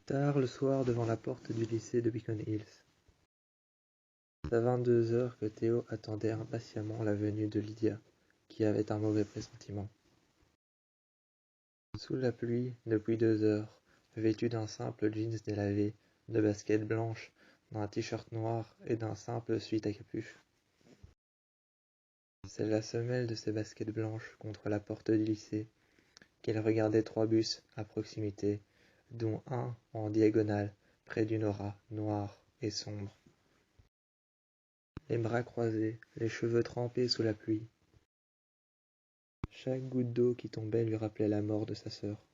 Tard le soir devant la porte du lycée de Beacon Hills. C'est à 22 heures que Théo attendait impatiemment la venue de Lydia, qui avait un mauvais pressentiment. Sous la pluie, depuis 2 heures, vêtu d'un simple jeans délavé, de baskets blanches, d'un t-shirt noir et d'un simple sweat à capuche. C'est la semelle de ses baskets blanches contre la porte du lycée qu'il regardait 3 bus à proximité, dont un en diagonale, près d'une aura noire et sombre. Les bras croisés, les cheveux trempés sous la pluie. Chaque goutte d'eau qui tombait lui rappelait la mort de sa sœur.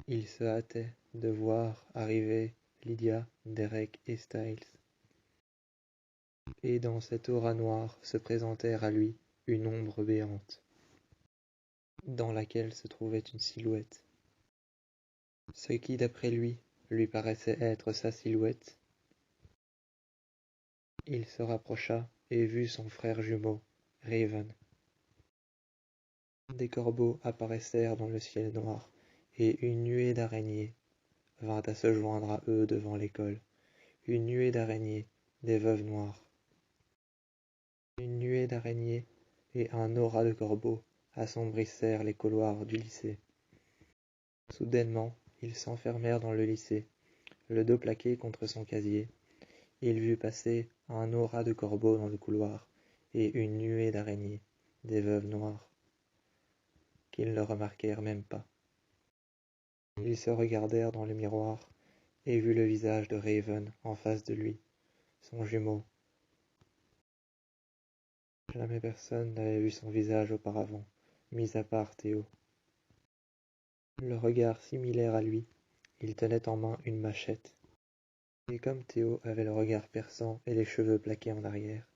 Il se hâtait de voir arriver Lydia, Derek et Styles. Et dans cette aura noire se présentèrent à lui une ombre béante, dans laquelle se trouvait une silhouette. Ce qui, d'après lui paraissait être sa silhouette. Il se rapprocha et vit son frère jumeau, Raven. Des corbeaux apparaissèrent dans le ciel noir, et une nuée d'araignées vint à se joindre à eux devant l'école. Une nuée d'araignées, des veuves noires. Une nuée d'araignées et un aura de corbeaux assombrissèrent les couloirs du lycée. Soudainement, ils s'enfermèrent dans le lycée, le dos plaqué contre son casier. Il vit passer un aura de corbeaux dans le couloir, et une nuée d'araignées, des veuves noires, qu'ils ne remarquèrent même pas. Ils se regardèrent dans le miroir, et vit le visage de Raven en face de lui, son jumeau. Jamais personne n'avait vu son visage auparavant, mis à part Théo. Le regard similaire à lui, il tenait en main une machette. Et comme Théo avait le regard perçant et les cheveux plaqués en arrière,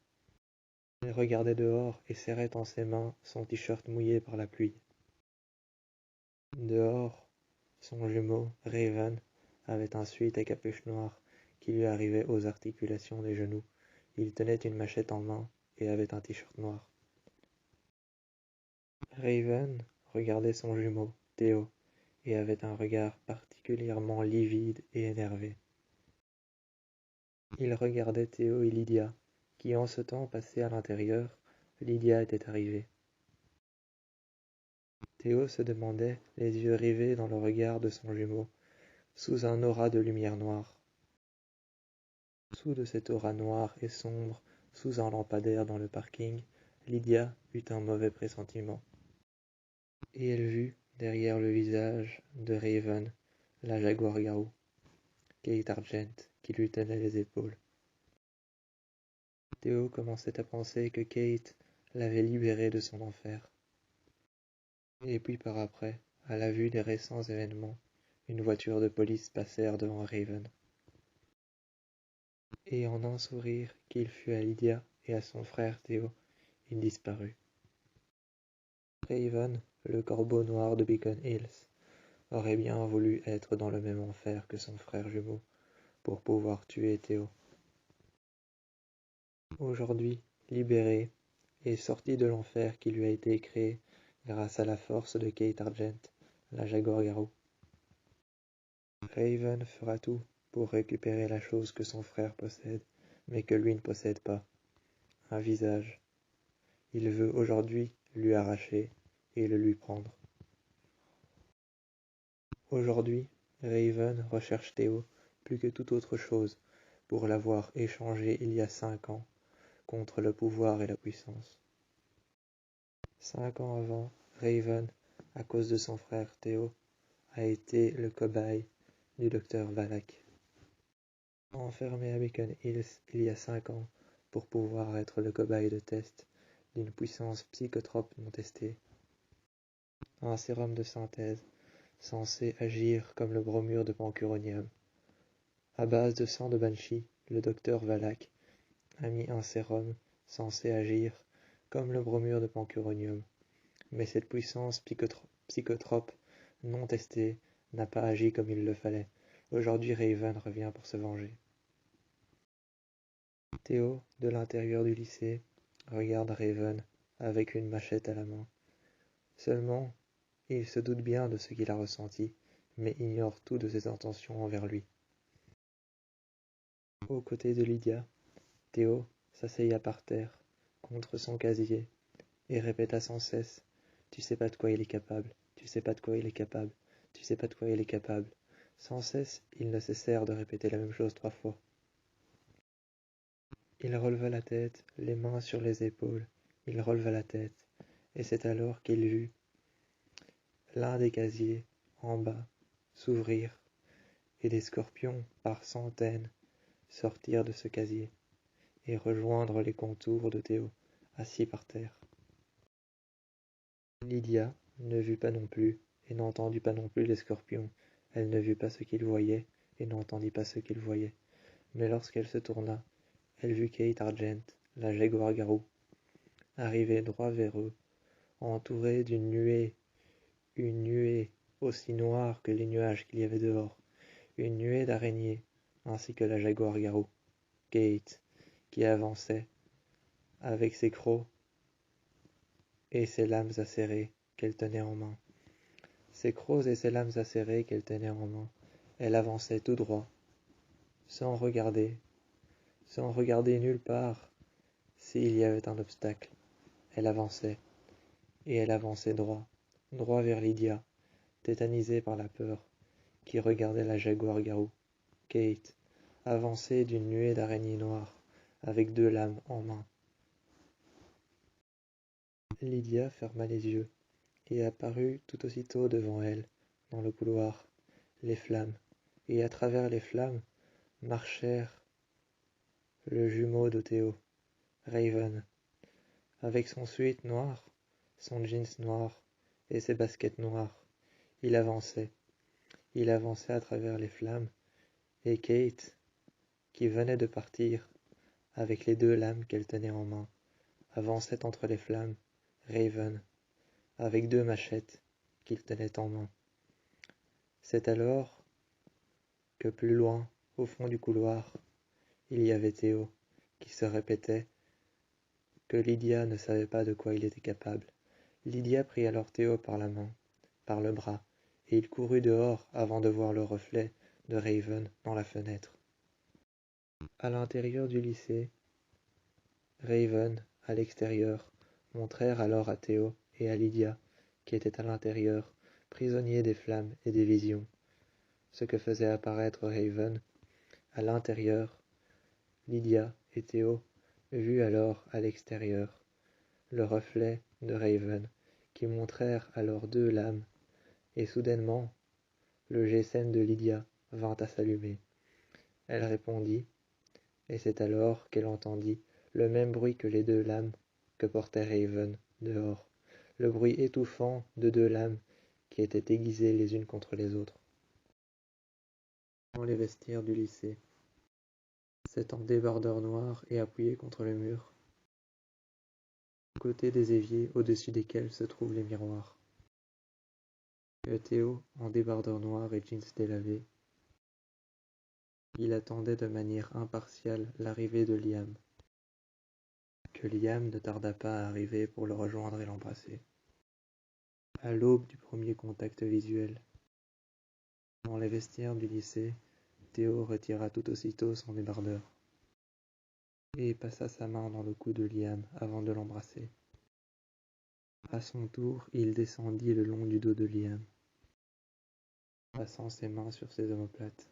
il regardait dehors et serrait en ses mains son t-shirt mouillé par la pluie. Dehors, son jumeau, Raven, avait un sweat à capuche noire qui lui arrivait aux articulations des genoux. Il tenait une machette en main et avait un t-shirt noir. Raven regardait son jumeau, Théo, et avait un regard particulièrement livide et énervé. Il regardait Théo et Lydia, qui en ce temps passaient à l'intérieur. Lydia était arrivée. Théo se demandait, les yeux rivés dans le regard de son jumeau, sous un aura de lumière noire. Sous de cette aura noire et sombre, sous un lampadaire dans le parking, Lydia eut un mauvais pressentiment. Et elle vit, derrière le visage de Raven, la jaguar-garou, Kate Argent, qui lui tenait les épaules. Théo commençait à penser que Kate l'avait libéré de son enfer. Et puis par après, à la vue des récents événements, une voiture de police passèrent devant Raven. Et en un sourire qu'il fut à Lydia et à son frère Théo, il disparut. Raven, le corbeau noir de Beacon Hills, aurait bien voulu être dans le même enfer que son frère jumeau pour pouvoir tuer Théo. Aujourd'hui, libéré et sorti de l'enfer qui lui a été créé grâce à la force de Kate Argent, la jaguar-garou, Raven fera tout pour récupérer la chose que son frère possède, mais que lui ne possède pas, un visage. Il veut aujourd'hui lui arracher et le lui prendre. Aujourd'hui, Raven recherche Théo plus que toute autre chose pour l'avoir échangé il y a 5 ans contre le pouvoir et la puissance. 5 ans avant, Raven, à cause de son frère Théo, a été le cobaye du docteur Valak. Enfermé à Beacon Hills il y a 5 ans pour pouvoir être le cobaye de test d'une puissance psychotrope non testée. Un sérum de synthèse censé agir comme le bromure de pancuronium. À base de sang de banshee, le docteur Valak a mis un sérum censé agir comme le bromure de pancuronium. Mais cette puissance psychotrope non testée n'a pas agi comme il le fallait. Aujourd'hui, Raven revient pour se venger. Théo, de l'intérieur du lycée, regarde Raven avec une machette à la main. Seulement, il se doute bien de ce qu'il a ressenti, mais ignore tout de ses intentions envers lui. Aux côtés de Lydia, Théo s'asseya par terre, contre son casier, et répéta sans cesse « Tu sais pas de quoi il est capable, tu sais pas de quoi il est capable, tu sais pas de quoi il est capable ». Sans cesse, ils ne cessèrent de répéter la même chose 3 fois. Il releva la tête, les mains sur les épaules, il releva la tête, et c'est alors qu'il vit l'un des casiers, en bas, s'ouvrir, et des scorpions par centaines sortir de ce casier, et rejoindre les contours de Théo, assis par terre. Lydia ne vit pas non plus, et n'entendit pas non plus les scorpions. Elle ne vit pas ce qu'ils voyaient, et n'entendit pas ce qu'ils voyaient. Mais lorsqu'elle se tourna, elle vit Kate Argent, la jaguar-garou, arriver droit vers eux, entourée d'une nuée, une nuée aussi noire que les nuages qu'il y avait dehors, une nuée d'araignées, ainsi que la jaguar-garou, Kate, qui avançait, avec ses crocs et ses lames acérées qu'elle tenait en main. Ses crocs et ses lames acérées qu'elle tenait en main, elle avançait tout droit, sans regarder nulle part s'il y avait un obstacle. Elle avançait, et elle avançait droit, droit vers Lydia, tétanisée par la peur, qui regardait la jaguar-garou, Kate, avancer d'une nuée d'araignées noires, avec 2 lames en main. Lydia ferma les yeux, et apparut tout aussitôt devant elle, dans le couloir, les flammes, et à travers les flammes marchèrent le jumeau de Théo, Raven, avec son sweat noir, son jeans noir et ses baskets noires. Il avançait à travers les flammes, et Kate, qui venait de partir, avec les 2 lames qu'elle tenait en main, avançait entre les flammes, Raven, avec 2 machettes qu'il tenait en main. C'est alors que plus loin, au fond du couloir, il y avait Théo, qui se répétait que Lydia ne savait pas de quoi il était capable. Lydia prit alors Théo par la main, par le bras, et il courut dehors avant de voir le reflet de Raven dans la fenêtre. À l'intérieur du lycée, Raven, à l'extérieur, montrèrent alors à Théo et à Lydia, qui étaient à l'intérieur, prisonniers des flammes et des visions, ce que faisait apparaître Raven. À l'intérieur, Lydia et Théo vurent alors à l'extérieur le reflet de Raven, qui montrèrent alors 2 lames, et soudainement le GSM de Lydia vint à s'allumer. Elle répondit, et c'est alors qu'elle entendit le même bruit que les 2 lames que portait Raven dehors, le bruit étouffant de 2 lames qui étaient aiguisées les unes contre les autres. Dans les vestiaires du lycée, c'est en débardeur noir et appuyé contre le mur, à côté des éviers au-dessus desquels se trouvent les miroirs, que Théo, en débardeur noir et jeans délavés, il attendait de manière impartiale l'arrivée de Liam, que Liam ne tarda pas à arriver pour le rejoindre et l'embrasser. À l'aube du premier contact visuel, dans les vestiaires du lycée, Théo retira tout aussitôt son débardeur et passa sa main dans le cou de Liam avant de l'embrasser. À son tour, il descendit le long du dos de Liam, passant ses mains sur ses omoplates,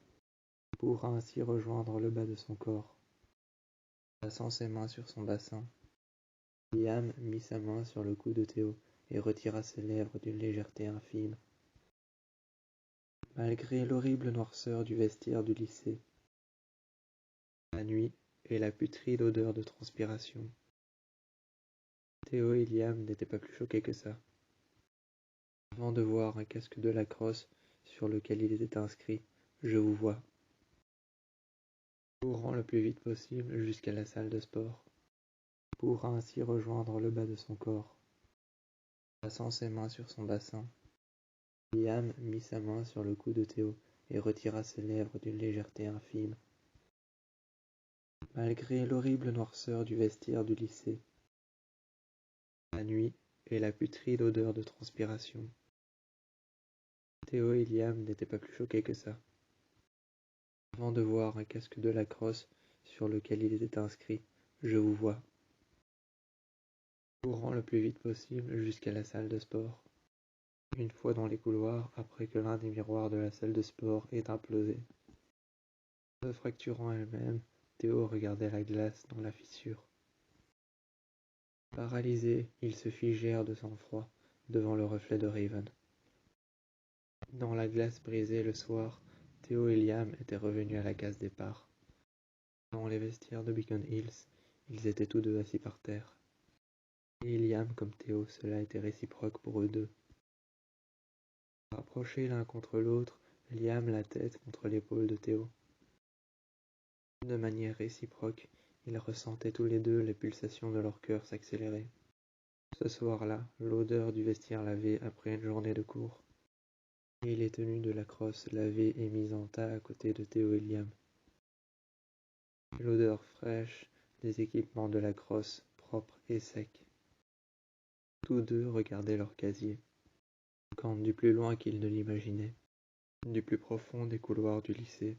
pour ainsi rejoindre le bas de son corps. Passant ses mains sur son bassin, Liam mit sa main sur le cou de Théo et retira ses lèvres d'une légèreté infime. Malgré l'horrible noirceur du vestiaire du lycée, la nuit et la putride odeur de transpiration, Théo et Liam n'étaient pas plus choqués que ça, avant de voir un casque de Lacrosse sur lequel il était inscrit « Je vous vois », courant le plus vite possible jusqu'à la salle de sport, pour ainsi rejoindre le bas de son corps. Passant ses mains sur son bassin, Liam mit sa main sur le cou de Théo et retira ses lèvres d'une légèreté infime. Malgré l'horrible noirceur du vestiaire du lycée, la nuit et la putride odeur de transpiration, Théo et Liam n'étaient pas plus choqués que ça. Avant de voir un casque de lacrosse sur lequel il était inscrit « Je vous vois », courant le plus vite possible jusqu'à la salle de sport. Une fois dans les couloirs, après que l'un des miroirs de la salle de sport ait implosé. Se fracturant elle-même, Théo regardait la glace dans la fissure. Paralysés, ils se figèrent de sang-froid devant le reflet de Raven. Dans la glace brisée le soir, Théo et Liam étaient revenus à la case départ. Dans les vestiaires de Beacon Hills, ils étaient tous deux assis par terre. Et Liam comme Théo, cela était réciproque pour eux deux. Rapprochés l'un contre l'autre, Liam la tête contre l'épaule de Théo. De manière réciproque, ils ressentaient tous les deux les pulsations de leur cœur s'accélérer. Ce soir-là, l'odeur du vestiaire lavé après une journée de cours. Et les tenues de lacrosse lavées et mises en tas à côté de Théo et Liam. L'odeur fraîche des équipements de lacrosse propres et secs. Tous deux regardaient leur casier, quand du plus loin qu'ils ne l'imaginaient, du plus profond des couloirs du lycée,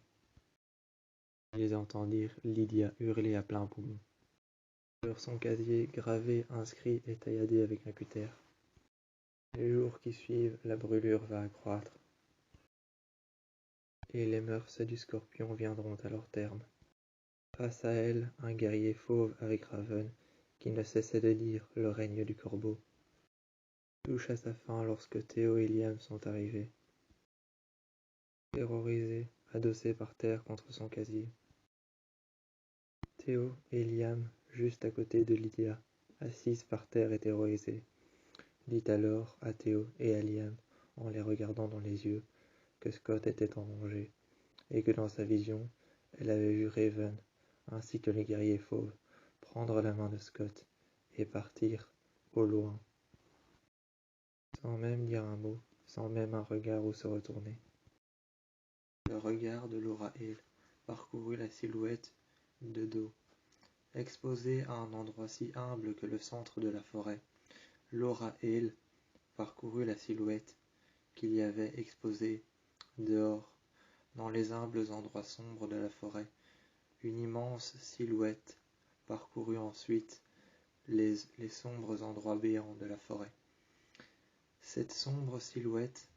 ils entendirent Lydia hurler à plein poumon. Sur son casier, gravé, inscrit et tailladé avec un cutter. Les jours qui suivent, la brûlure va accroître. Et les mœurs du scorpion viendront à leur terme. Face à elle, un guerrier fauve avec Raven, qui ne cessait de dire le règne du corbeau, touche à sa fin lorsque Théo et Liam sont arrivés. Terrorisés, adossés par terre contre son casier. Théo et Liam, juste à côté de Lydia, assise par terre et terrorisée, dit alors à Théo et à Liam, en les regardant dans les yeux, que Scott était en danger, et que dans sa vision, elle avait vu Raven, ainsi que les guerriers fauves, prendre la main de Scott et partir au loin, sans même dire un mot, sans même un regard où se retourner. Le regard de Laura Hill parcourut la silhouette de dos, exposée à un endroit si humble que le centre de la forêt. Laura Hill parcourut la silhouette qu'il y avait exposée dehors, dans les humbles endroits sombres de la forêt. Une immense silhouette parcourut ensuite les sombres endroits béants de la forêt. Cette silhouette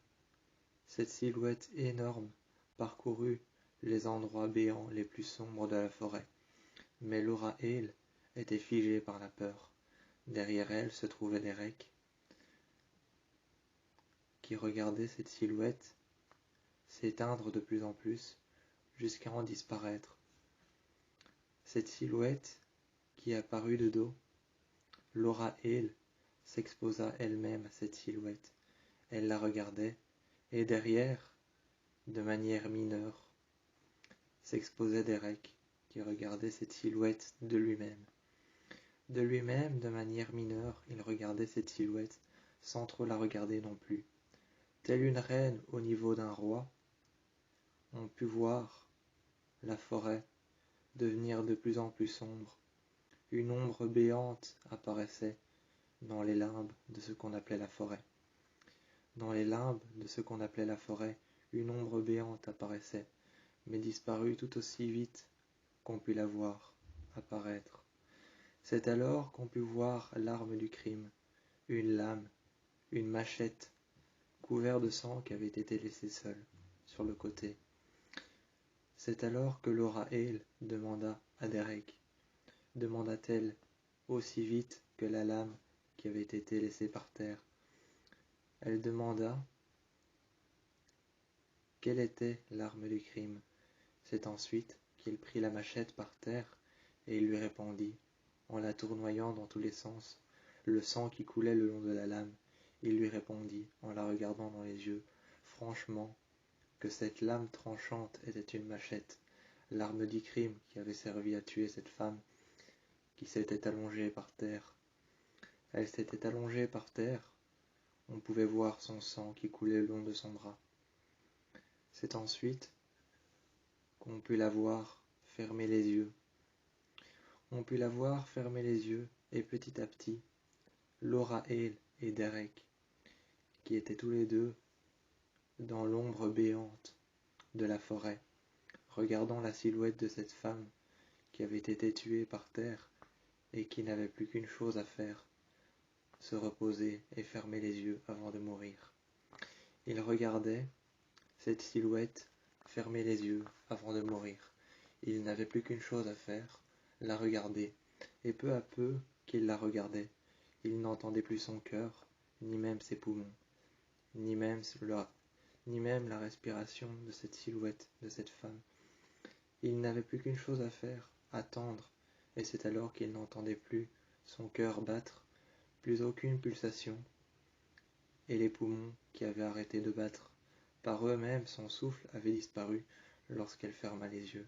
énorme parcourut les endroits béants les plus sombres de la forêt. Mais Laura Hill était figée par la peur. Derrière elle se trouvait Derek, qui regardait cette silhouette s'éteindre de plus en plus, jusqu'à en disparaître. Cette silhouette, qui apparut de dos, Laura Hill s'exposa elle-même à cette silhouette. Elle la regardait, et derrière, de manière mineure, s'exposait Derek, qui regardait cette silhouette de lui-même. De lui-même, de manière mineure, il regardait cette silhouette, sans trop la regarder non plus. Telle une reine au niveau d'un roi, on put voir la forêt devenir de plus en plus sombre. Une ombre béante apparaissait dans les limbes de ce qu'on appelait la forêt. Dans les limbes de ce qu'on appelait la forêt, une ombre béante apparaissait, mais disparut tout aussi vite qu'on put la voir apparaître. C'est alors qu'on put voir l'arme du crime, une lame, une machette, couverte de sang qui avait été laissée seule, sur le côté. C'est alors que Laura Hill demanda à Derek, demanda-t-elle aussi vite que la lame qui avait été laissée par terre. Elle demanda quelle était l'arme du crime. C'est ensuite qu'il prit la machette par terre et il lui répondit, en la tournoyant dans tous les sens, le sang qui coulait le long de la lame. Il lui répondit, en la regardant dans les yeux, franchement, que cette lame tranchante était une machette, l'arme du crime qui avait servi à tuer cette femme qui s'était allongée par terre. Elle s'était allongée par terre, on pouvait voir son sang qui coulait le long de son bras. C'est ensuite qu'on put la voir fermer les yeux. On put la voir fermer les yeux, et petit à petit, Laura Hill et Derek, qui étaient tous les deux dans l'ombre béante de la forêt, regardant la silhouette de cette femme qui avait été tuée par terre et qui n'avait plus qu'une chose à faire, se reposer et fermer les yeux avant de mourir. Il regardait cette silhouette fermer les yeux avant de mourir. Il n'avait plus qu'une chose à faire, la regarder, et peu à peu qu'il la regardait, il n'entendait plus son cœur, ni même ses poumons, ni même la respiration de cette silhouette, de cette femme. Il n'avait plus qu'une chose à faire, attendre, et c'est alors qu'il n'entendait plus son cœur battre, plus aucune pulsation, et les poumons qui avaient arrêté de battre. Par eux-mêmes, son souffle avait disparu lorsqu'elle ferma les yeux.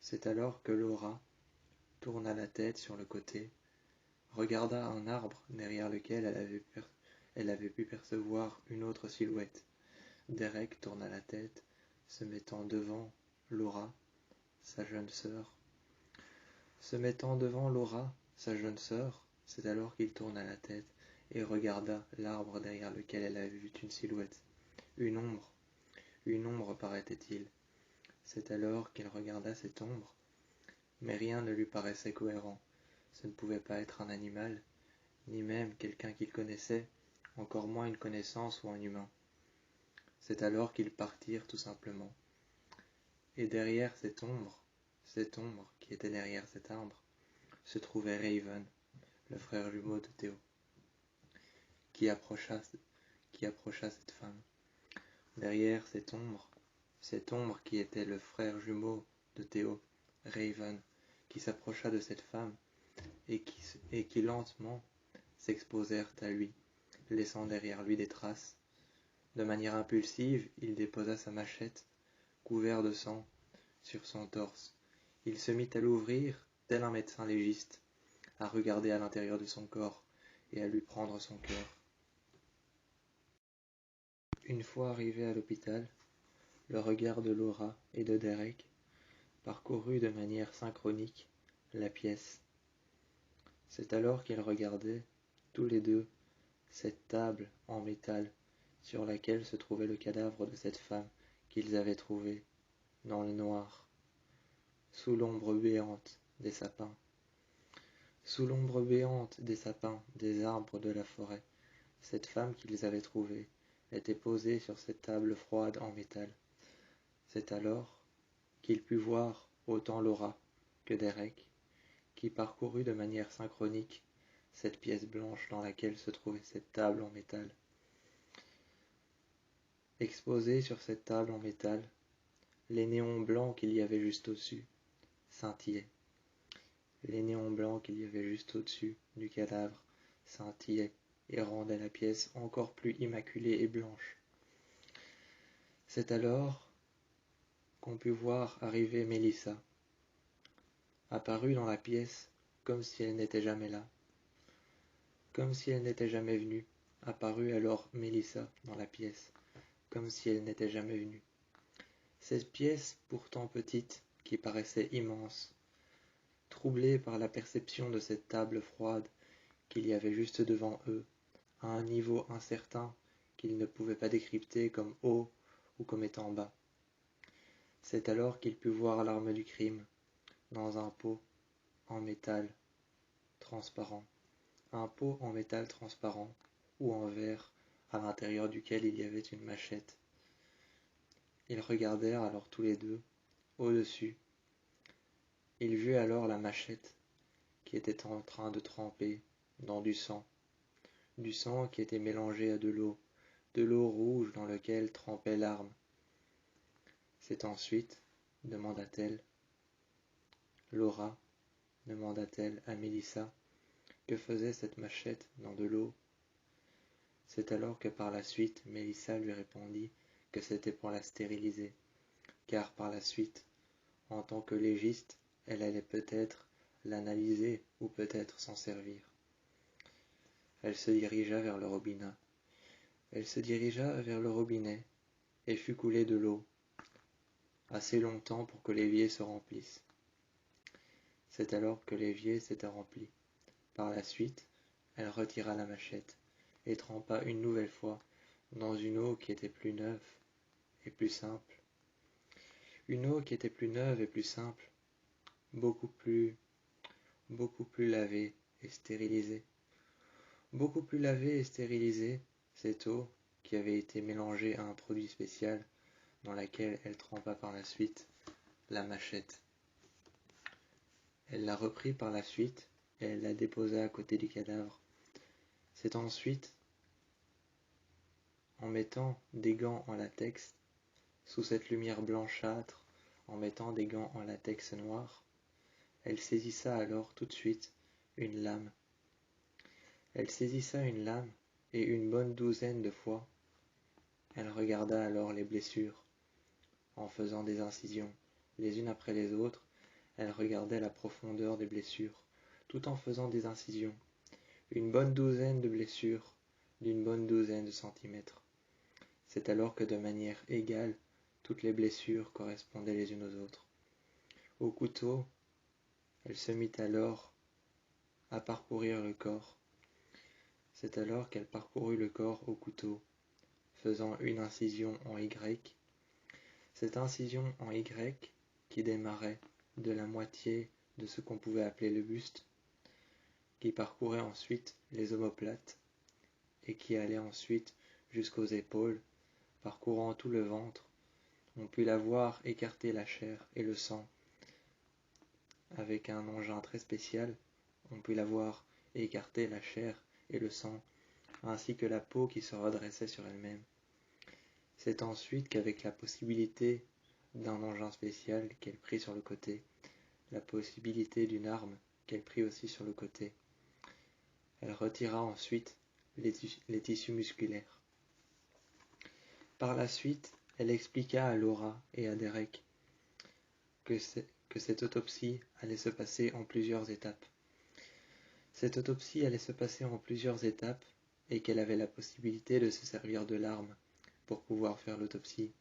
C'est alors que Laura tourna la tête sur le côté, regarda un arbre derrière lequel elle avait pu percevoir une autre silhouette. Derek tourna la tête, se mettant devant Laura, sa jeune sœur. C'est alors qu'il tourna la tête et regarda l'arbre derrière lequel elle avait vu une silhouette, une ombre paraît-il. C'est alors qu'il regarda cette ombre, mais rien ne lui paraissait cohérent. Ce ne pouvait pas être un animal, ni même quelqu'un qu'il connaissait, encore moins une connaissance ou un humain. C'est alors qu'ils partirent tout simplement. Et derrière cette ombre qui était derrière cet arbre, se trouvait Raven, le frère jumeau de Théo, qui approcha cette femme. Derrière cette ombre qui était le frère jumeau de Théo, Raven, qui s'approcha de cette femme et qui lentement s'exposèrent à lui, laissant derrière lui des traces. De manière impulsive, il déposa sa machette, couvert de sang, sur son torse. Il se mit à l'ouvrir, tel un médecin légiste, à regarder à l'intérieur de son corps et à lui prendre son cœur. Une fois arrivé à l'hôpital, le regard de Laura et de Derek parcourut de manière synchronique la pièce. C'est alors qu'ils regardaient, tous les deux, cette table en métal sur laquelle se trouvait le cadavre de cette femme qu'ils avaient trouvée dans le noir, sous l'ombre béante des sapins. Sous l'ombre béante des sapins, des arbres de la forêt, cette femme qu'ils avaient trouvée était posée sur cette table froide en métal. C'est alors qu'il put voir autant Laura que Derek, qui parcourut de manière synchronique cette pièce blanche dans laquelle se trouvait cette table en métal. Exposés sur cette table en métal, les néons blancs qu'il y avait juste au-dessus scintillaient. Les néons blancs qu'il y avait juste au-dessus du cadavre scintillaient et rendaient la pièce encore plus immaculée et blanche. C'est alors qu'on put voir arriver Mélissa, apparue dans la pièce comme si elle n'était jamais là, comme si elle n'était jamais venue. Apparut alors Mélissa dans la pièce, comme si elle n'était jamais venue. Cette pièce, pourtant petite, qui paraissait immense, troublée par la perception de cette table froide qu'il y avait juste devant eux, à un niveau incertain qu'ils ne pouvaient pas décrypter comme haut ou comme étant bas. C'est alors qu'il put voir l'arme du crime, dans un pot en métal transparent. Un pot en métal transparent ou en verre, à l'intérieur duquel il y avait une machette. Ils regardèrent alors tous les deux, au-dessus. Il vit alors la machette qui était en train de tremper dans du sang qui était mélangé à de l'eau rouge dans laquelle trempait l'arme. C'est ensuite, demanda-t-elle, Laura, demanda-t-elle à Mélissa, que faisait cette machette dans de l'eau? C'est alors que par la suite Mélissa lui répondit que c'était pour la stériliser, car par la suite, en tant que légiste, elle allait peut-être l'analyser ou peut-être s'en servir. Elle se dirigea vers le robinet. Et fit couler de l'eau, assez longtemps pour que l'évier se remplisse. C'est alors que l'évier s'était rempli. Par la suite, elle retira la machette et trempa une nouvelle fois dans une eau qui était plus neuve et plus simple. Une eau qui était plus neuve et plus simple, beaucoup plus lavée et stérilisée. Beaucoup plus lavée et stérilisée, cette eau qui avait été mélangée à un produit spécial dans laquelle elle trempa par la suite la machette. Elle la reprit par la suite et elle la déposa à côté du cadavre. C'est ensuite, en mettant des gants en latex, sous cette lumière blanchâtre, en mettant des gants en latex noir, elle saisissa alors tout de suite une lame. Elle saisissa une lame et une bonne douzaine de fois, elle regarda alors les blessures, en faisant des incisions, les unes après les autres, elle regardait la profondeur des blessures, tout en faisant des incisions, une bonne douzaine de blessures, d'une bonne douzaine de centimètres. C'est alors que de manière égale, toutes les blessures correspondaient les unes aux autres. Au couteau, elle se mit alors à parcourir le corps. C'est alors qu'elle parcourut le corps au couteau, faisant une incision en Y. Cette incision en Y, qui démarrait de la moitié de ce qu'on pouvait appeler le buste, qui parcourait ensuite les omoplates, et qui allait ensuite jusqu'aux épaules, parcourant tout le ventre, on put la voir écarter la chair et le sang. Avec un engin très spécial, on put la voir écarter la chair et le sang, ainsi que la peau qui se redressait sur elle-même. C'est ensuite qu'avec la possibilité d'un engin spécial qu'elle prit sur le côté, la possibilité d'une arme qu'elle prit aussi sur le côté, elle retira ensuite les tissus musculaires. Par la suite, elle expliqua à Laura et à Derek que cette autopsie allait se passer en plusieurs étapes. Cette autopsie allait se passer en plusieurs étapes et qu'elle avait la possibilité de se servir de l'arme pour pouvoir faire l'autopsie.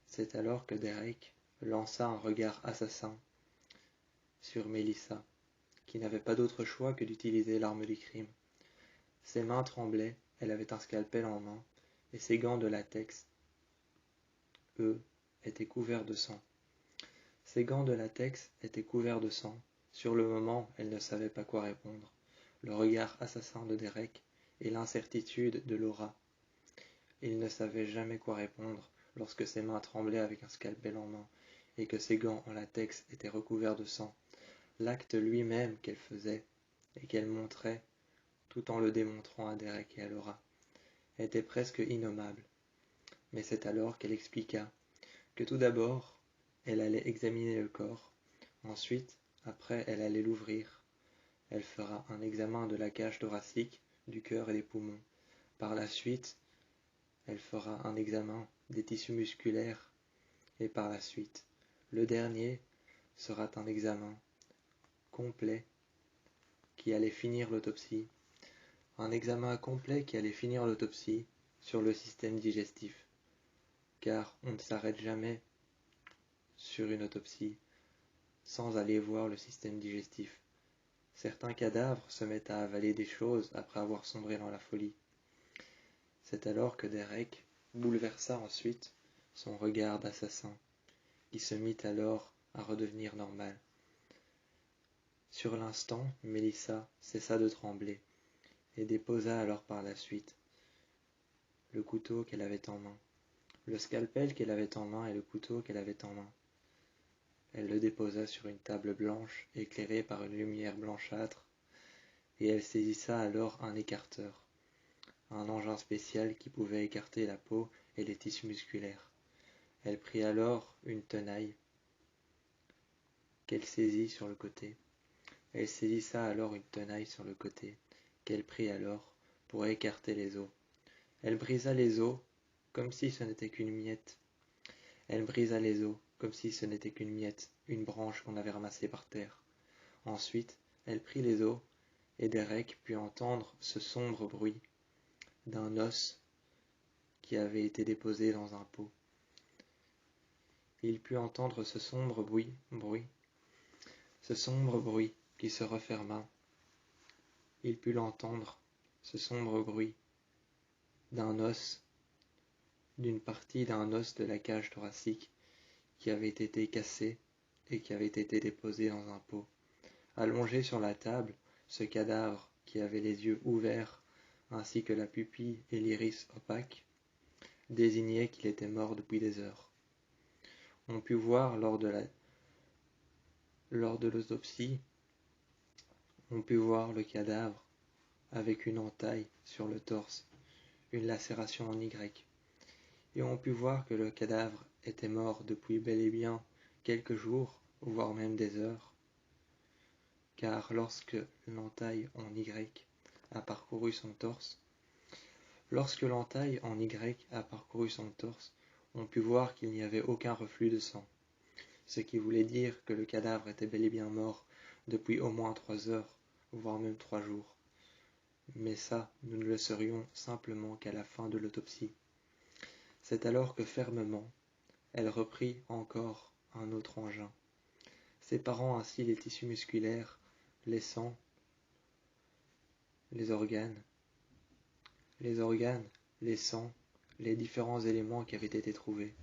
C'est alors que Derek lança un regard assassin sur Melissa, qui n'avait pas d'autre choix que d'utiliser l'arme du crime. Ses mains tremblaient, elle avait un scalpel en main, et ses gants de latex, eux, étaient couverts de sang. Ses gants de latex étaient couverts de sang. Sur le moment, elle ne savait pas quoi répondre. Le regard assassin de Derek et l'incertitude de Laura. Il ne savait jamais quoi répondre lorsque ses mains tremblaient avec un scalpel en main et que ses gants en latex étaient recouverts de sang. L'acte lui-même qu'elle faisait et qu'elle montrait, tout en le démontrant à Derek et à Laura, était presque innommable. Mais c'est alors qu'elle expliqua que tout d'abord, elle allait examiner le corps. Ensuite, après, elle allait l'ouvrir. Elle fera un examen de la cage thoracique, du cœur et des poumons. Par la suite, elle fera un examen des tissus musculaires. Et par la suite, le dernier sera un examen complet qui allait finir l'autopsie. Un examen complet qui allait finir l'autopsie sur le système digestif. Car on ne s'arrête jamais sur une autopsie sans aller voir le système digestif. Certains cadavres se mettent à avaler des choses après avoir sombré dans la folie. C'est alors que Derek bouleversa ensuite son regard d'assassin, qui se mit alors à redevenir normal. Sur l'instant, Melissa cessa de trembler et déposa alors par la suite le couteau qu'elle avait en main, le scalpel qu'elle avait en main et le couteau qu'elle avait en main. Elle le déposa sur une table blanche éclairée par une lumière blanchâtre, et elle saisissa alors un écarteur, un engin spécial qui pouvait écarter la peau et les tissus musculaires. Elle prit alors une tenaille qu'elle saisit sur le côté. Elle saisissa alors une tenaille sur le côté, qu'elle prit alors pour écarter les os. Elle brisa les os comme si ce n'était qu'une miette. Elle brisa les os comme si ce n'était qu'une miette, une branche qu'on avait ramassée par terre. Ensuite, elle prit les os, et Derek put entendre ce sombre bruit d'un os qui avait été déposé dans un pot. Il put entendre ce sombre bruit qui se referma. Il put l'entendre, ce sombre bruit d'un os d'une partie d'un os de la cage thoracique qui avait été cassé et qui avait été déposé dans un pot. Allongé sur la table, ce cadavre qui avait les yeux ouverts ainsi que la pupille et l'iris opaque désignait qu'il était mort depuis des heures. On put voir lors de l'autopsie, on put voir le cadavre avec une entaille sur le torse, une lacération en Y. Et on put voir que le cadavre était mort depuis bel et bien quelques jours, voire même des heures, car lorsque l'entaille en Y a parcouru son torse, on put voir qu'il n'y avait aucun reflux de sang, ce qui voulait dire que le cadavre était bel et bien mort depuis au moins 3 heures, voire même 3 jours. Mais ça, nous ne le saurions simplement qu'à la fin de l'autopsie. C'est alors que fermement, elle reprit encore un autre engin, séparant ainsi les tissus musculaires, les sangs, les organes, les sangs, les différents éléments qui avaient été trouvés.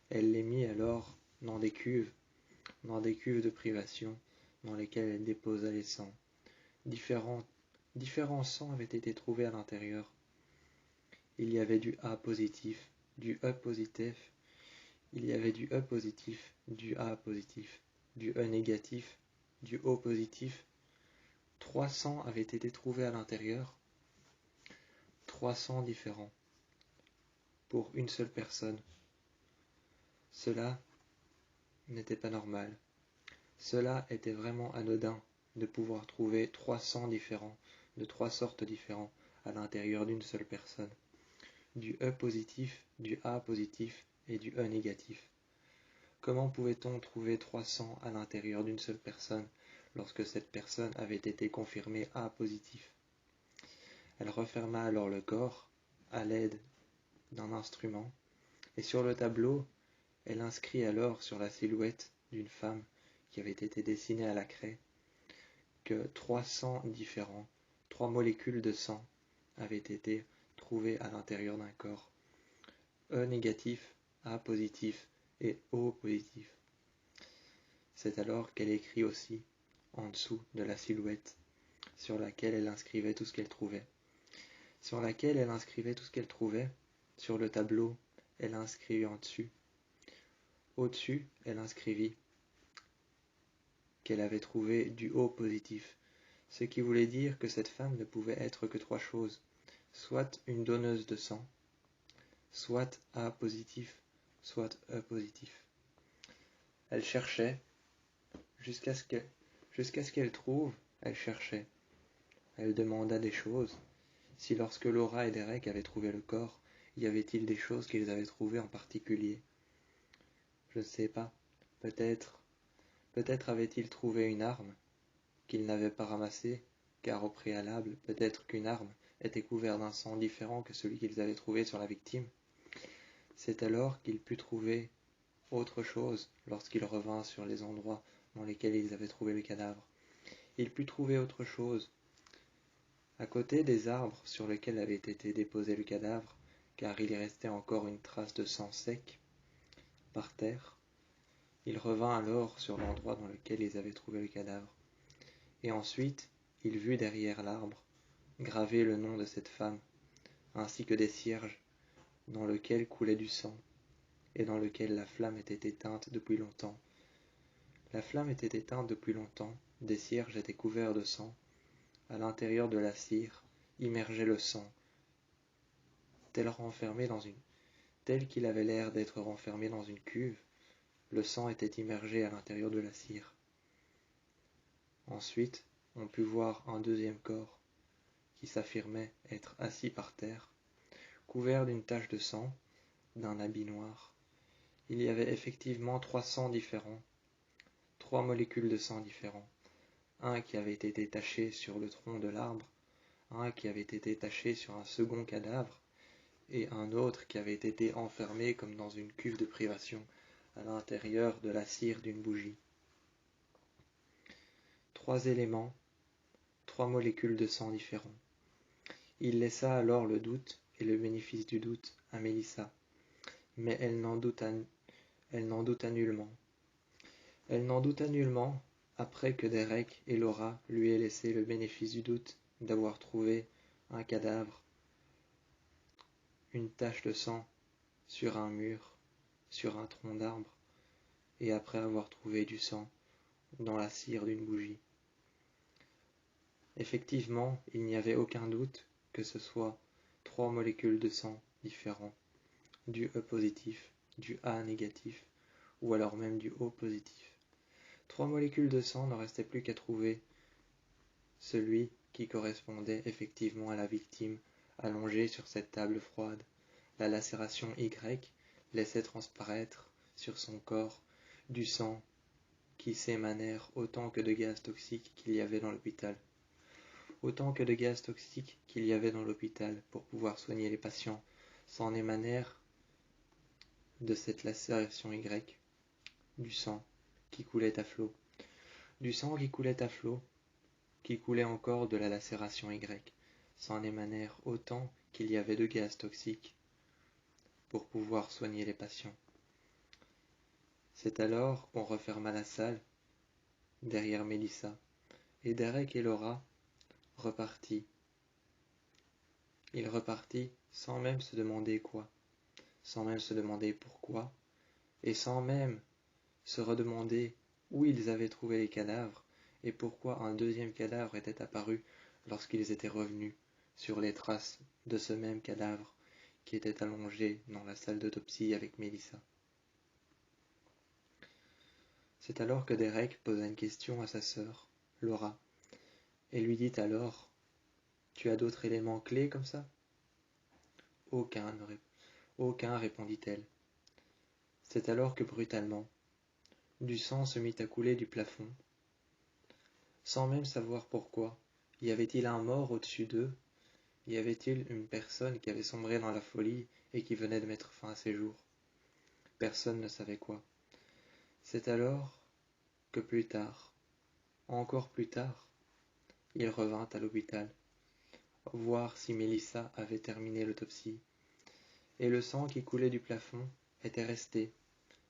Elle les mit alors dans des cuves de privation dans lesquelles elle déposa les sangs. Différents sangs avaient été trouvés à l'intérieur. Il y avait du A positif, du E positif, il y avait du E positif, du A positif, du E négatif, du O positif. 3 sangs avaient été trouvés à l'intérieur, 3 sangs différents, pour une seule personne. Cela n'était pas normal. Cela était vraiment anodin de pouvoir trouver 3 sangs différents, de 3 sortes différentes, à l'intérieur d'une seule personne. Du E positif, du A positif et du E négatif. Comment pouvait-on trouver 3 sangs à l'intérieur d'une seule personne lorsque cette personne avait été confirmée A positif? Elle referma alors le corps à l'aide d'un instrument, et sur le tableau, elle inscrit alors sur la silhouette d'une femme qui avait été dessinée à la craie que 3 sangs différents, 3 molécules de sang avaient été trouvées à l'intérieur d'un corps. E négatif, A positif et O positif. C'est alors qu'elle écrit aussi en dessous de la silhouette sur laquelle elle inscrivait tout ce qu'elle trouvait. Sur le tableau, elle inscrivit en dessus. Au-dessus, elle inscrivit qu'elle avait trouvé du O positif, ce qui voulait dire que cette femme ne pouvait être que 3 choses, soit une donneuse de sang, soit A positif, soit E positif. Elle cherchait, jusqu'à ce qu'elle trouve, elle cherchait. Elle demanda des choses. Si lorsque Laura et Derek avaient trouvé le corps, y avait-il des choses qu'ils avaient trouvées en particulier? Je ne sais pas. Peut-être avaient-ils trouvé une arme qu'ils n'avaient pas ramassée, car au préalable, peut-être qu'une arme était couverte d'un sang différent que celui qu'ils avaient trouvé sur la victime. C'est alors qu'il put trouver autre chose lorsqu'il revint sur les endroits dans lesquels ils avaient trouvé le cadavre. Il put trouver autre chose. À côté des arbres sur lesquels avait été déposé le cadavre, car il y restait encore une trace de sang sec par terre, il revint alors sur l'endroit dans lequel ils avaient trouvé le cadavre. Et ensuite, il vit derrière l'arbre gravé le nom de cette femme, ainsi que des cierges dans lesquels coulait du sang, et dans lequel la flamme était éteinte depuis longtemps. La flamme était éteinte depuis longtemps, des cierges étaient couverts de sang. À l'intérieur de la cire immergeait le sang, tel qu'il avait l'air d'être renfermé dans une cuve. Le sang était immergé à l'intérieur de la cire. Ensuite, on put voir un deuxième corps qui s'affirmait être assis par terre, couvert d'une tache de sang, d'un habit noir. Il y avait effectivement 3 sangs différents, 3 molécules de sang différents. Un qui avait été taché sur le tronc de l'arbre, un qui avait été taché sur un second cadavre, et un autre qui avait été enfermé comme dans une cuve de privation à l'intérieur de la cire d'une bougie. 3 éléments, 3 molécules de sang différents. Il laissa alors le doute et le bénéfice du doute à Mélissa, mais elle n'en douta nullement. Elle n'en douta nullement, après que Derek et Laura lui aient laissé le bénéfice du doute d'avoir trouvé un cadavre, une tache de sang sur un mur, sur un tronc d'arbre, et après avoir trouvé du sang dans la cire d'une bougie. Effectivement, il n'y avait aucun doute que ce soit 3 molécules de sang différents, du E positif, du A négatif, ou alors même du O positif. 3 molécules de sang, ne restait plus qu'à trouver celui qui correspondait effectivement à la victime allongée sur cette table froide. La lacération Y laissait transparaître sur son corps du sang qui s'émanèrent autant que de gaz toxiques qu'il y avait dans l'hôpital. Autant que de gaz toxiques qu'il y avait dans l'hôpital pour pouvoir soigner les patients s'en émanèrent de cette lacération Y, du sang qui coulait à flot. Du sang qui coulait à flot, qui coulait encore de la lacération Y, s'en émanèrent autant qu'il y avait de gaz toxiques pour pouvoir soigner les patients. C'est alors qu'on referma la salle derrière Mélissa, et Derek et Laura repartit. Il repartit sans même se demander quoi, sans même se demander pourquoi, et sans même se redemander où ils avaient trouvé les cadavres et pourquoi un deuxième cadavre était apparu lorsqu'ils étaient revenus sur les traces de ce même cadavre qui était allongé dans la salle d'autopsie avec Mélissa. C'est alors que Derek posa une question à sa sœur, Laura, et lui dit alors « Tu as d'autres éléments clés comme ça ?» Aucun, répondit-elle. C'est alors que brutalement, du sang se mit à couler du plafond. Sans même savoir pourquoi, y avait-il un mort au-dessus d'eux? Y avait-il une personne qui avait sombré dans la folie et qui venait de mettre fin à ses jours? Personne ne savait quoi. C'est alors que plus tard, encore plus tard, il revint à l'hôpital, voir si Mélissa avait terminé l'autopsie, et le sang qui coulait du plafond était resté,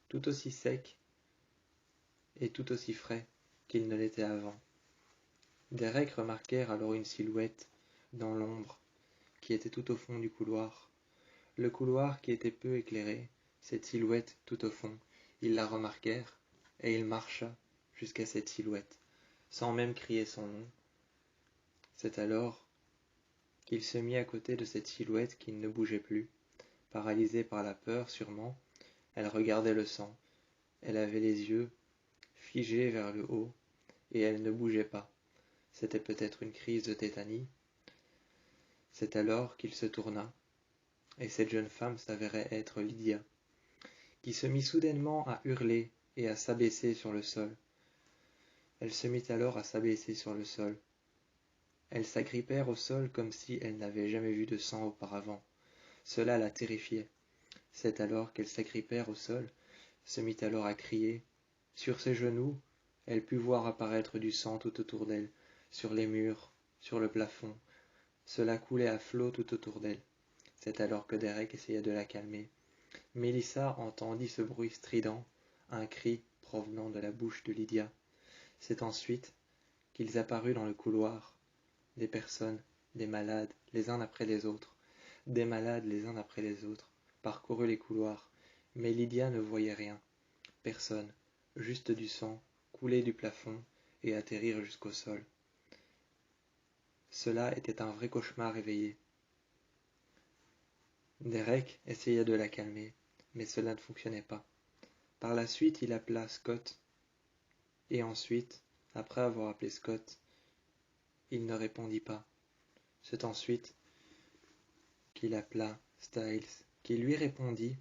tout aussi sec et tout aussi frais qu'il ne l'était avant. Derek remarquèrent alors une silhouette dans l'ombre qui était tout au fond du couloir. Le couloir qui était peu éclairé, cette silhouette tout au fond, ils la remarquèrent, et il marcha jusqu'à cette silhouette, sans même crier son nom. C'est alors qu'il se mit à côté de cette silhouette qui ne bougeait plus. Paralysée par la peur sûrement, elle regardait le sang. Elle avait les yeux figés vers le haut, et elle ne bougeait pas. C'était peut-être une crise de tétanie. C'est alors qu'il se tourna, et cette jeune femme s'avérait être Lydia, qui se mit soudainement à hurler et à s'abaisser sur le sol. Elle se mit alors à s'abaisser sur le sol. Elles s'agrippèrent au sol comme si elles n'avaient jamais vu de sang auparavant. Cela la terrifiait. C'est alors qu'elles s'agrippèrent au sol, se mit alors à crier. Sur ses genoux, elle put voir apparaître du sang tout autour d'elle, sur les murs, sur le plafond. Cela coulait à flot tout autour d'elle. C'est alors que Derek essaya de la calmer. Mélissa entendit ce bruit strident, un cri provenant de la bouche de Lydia. C'est ensuite qu'ils apparurent dans le couloir, des personnes, des malades, les uns après les autres, des malades les uns après les autres, parcoururent les couloirs, mais Lydia ne voyait rien, personne, juste du sang, couler du plafond et atterrir jusqu'au sol. Cela était un vrai cauchemar éveillé. Derek essaya de la calmer, mais cela ne fonctionnait pas. Par la suite, il appela Scott, et ensuite, après avoir appelé Scott, il ne répondit pas. C'est ensuite qu'il appela Styles, qui lui répondit,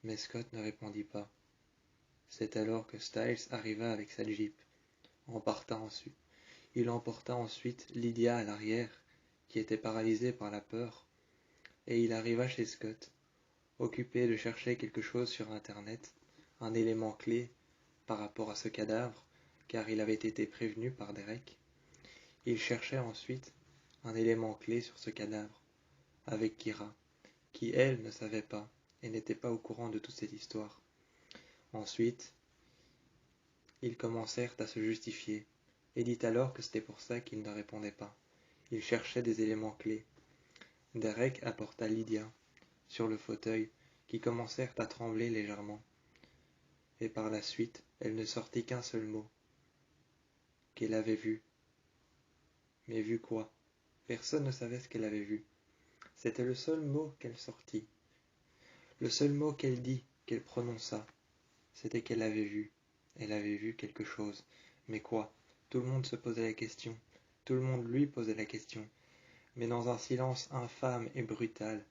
mais Scott ne répondit pas. C'est alors que Styles arriva avec sa Jeep, Il emporta ensuite Lydia à l'arrière, qui était paralysée par la peur, et il arriva chez Scott, occupé de chercher quelque chose sur Internet, un élément clé par rapport à ce cadavre, car il avait été prévenu par Derek. Il cherchait ensuite un élément clé sur ce cadavre, avec Kira, qui elle ne savait pas et n'était pas au courant de toute cette histoire. Ensuite, ils commencèrent à se justifier, et dit alors que c'était pour ça qu'il ne répondait pas. Il cherchait des éléments clés. Derek apporta Lydia sur le fauteuil, qui commencèrent à trembler légèrement. Et par la suite, elle ne sortit qu'un seul mot, qu'elle avait vu. Mais vu quoi? Personne ne savait ce qu'elle avait vu. C'était le seul mot qu'elle sortit. Le seul mot qu'elle dit, qu'elle prononça, c'était qu'elle avait vu. Elle avait vu quelque chose. Mais quoi? Tout le monde se posait la question. Tout le monde lui posait la question. Mais dans un silence infâme et brutal,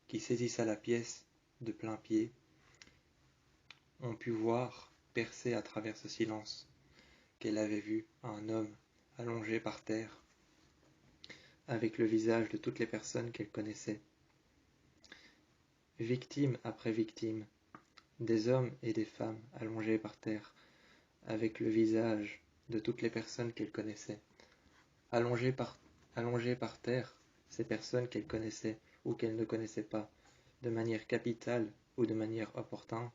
qui saisissa la pièce de plein pied, on put voir, percer à travers ce silence, qu'elle avait vu un homme allongé par terre, avec le visage de toutes les personnes qu'elle connaissait. Victime après victime, des hommes et des femmes allongés par terre, avec le visage de toutes les personnes qu'elle connaissait. Allongées par terre, ces personnes qu'elle connaissait ou qu'elle ne connaissait pas, de manière capitale ou de manière opportune,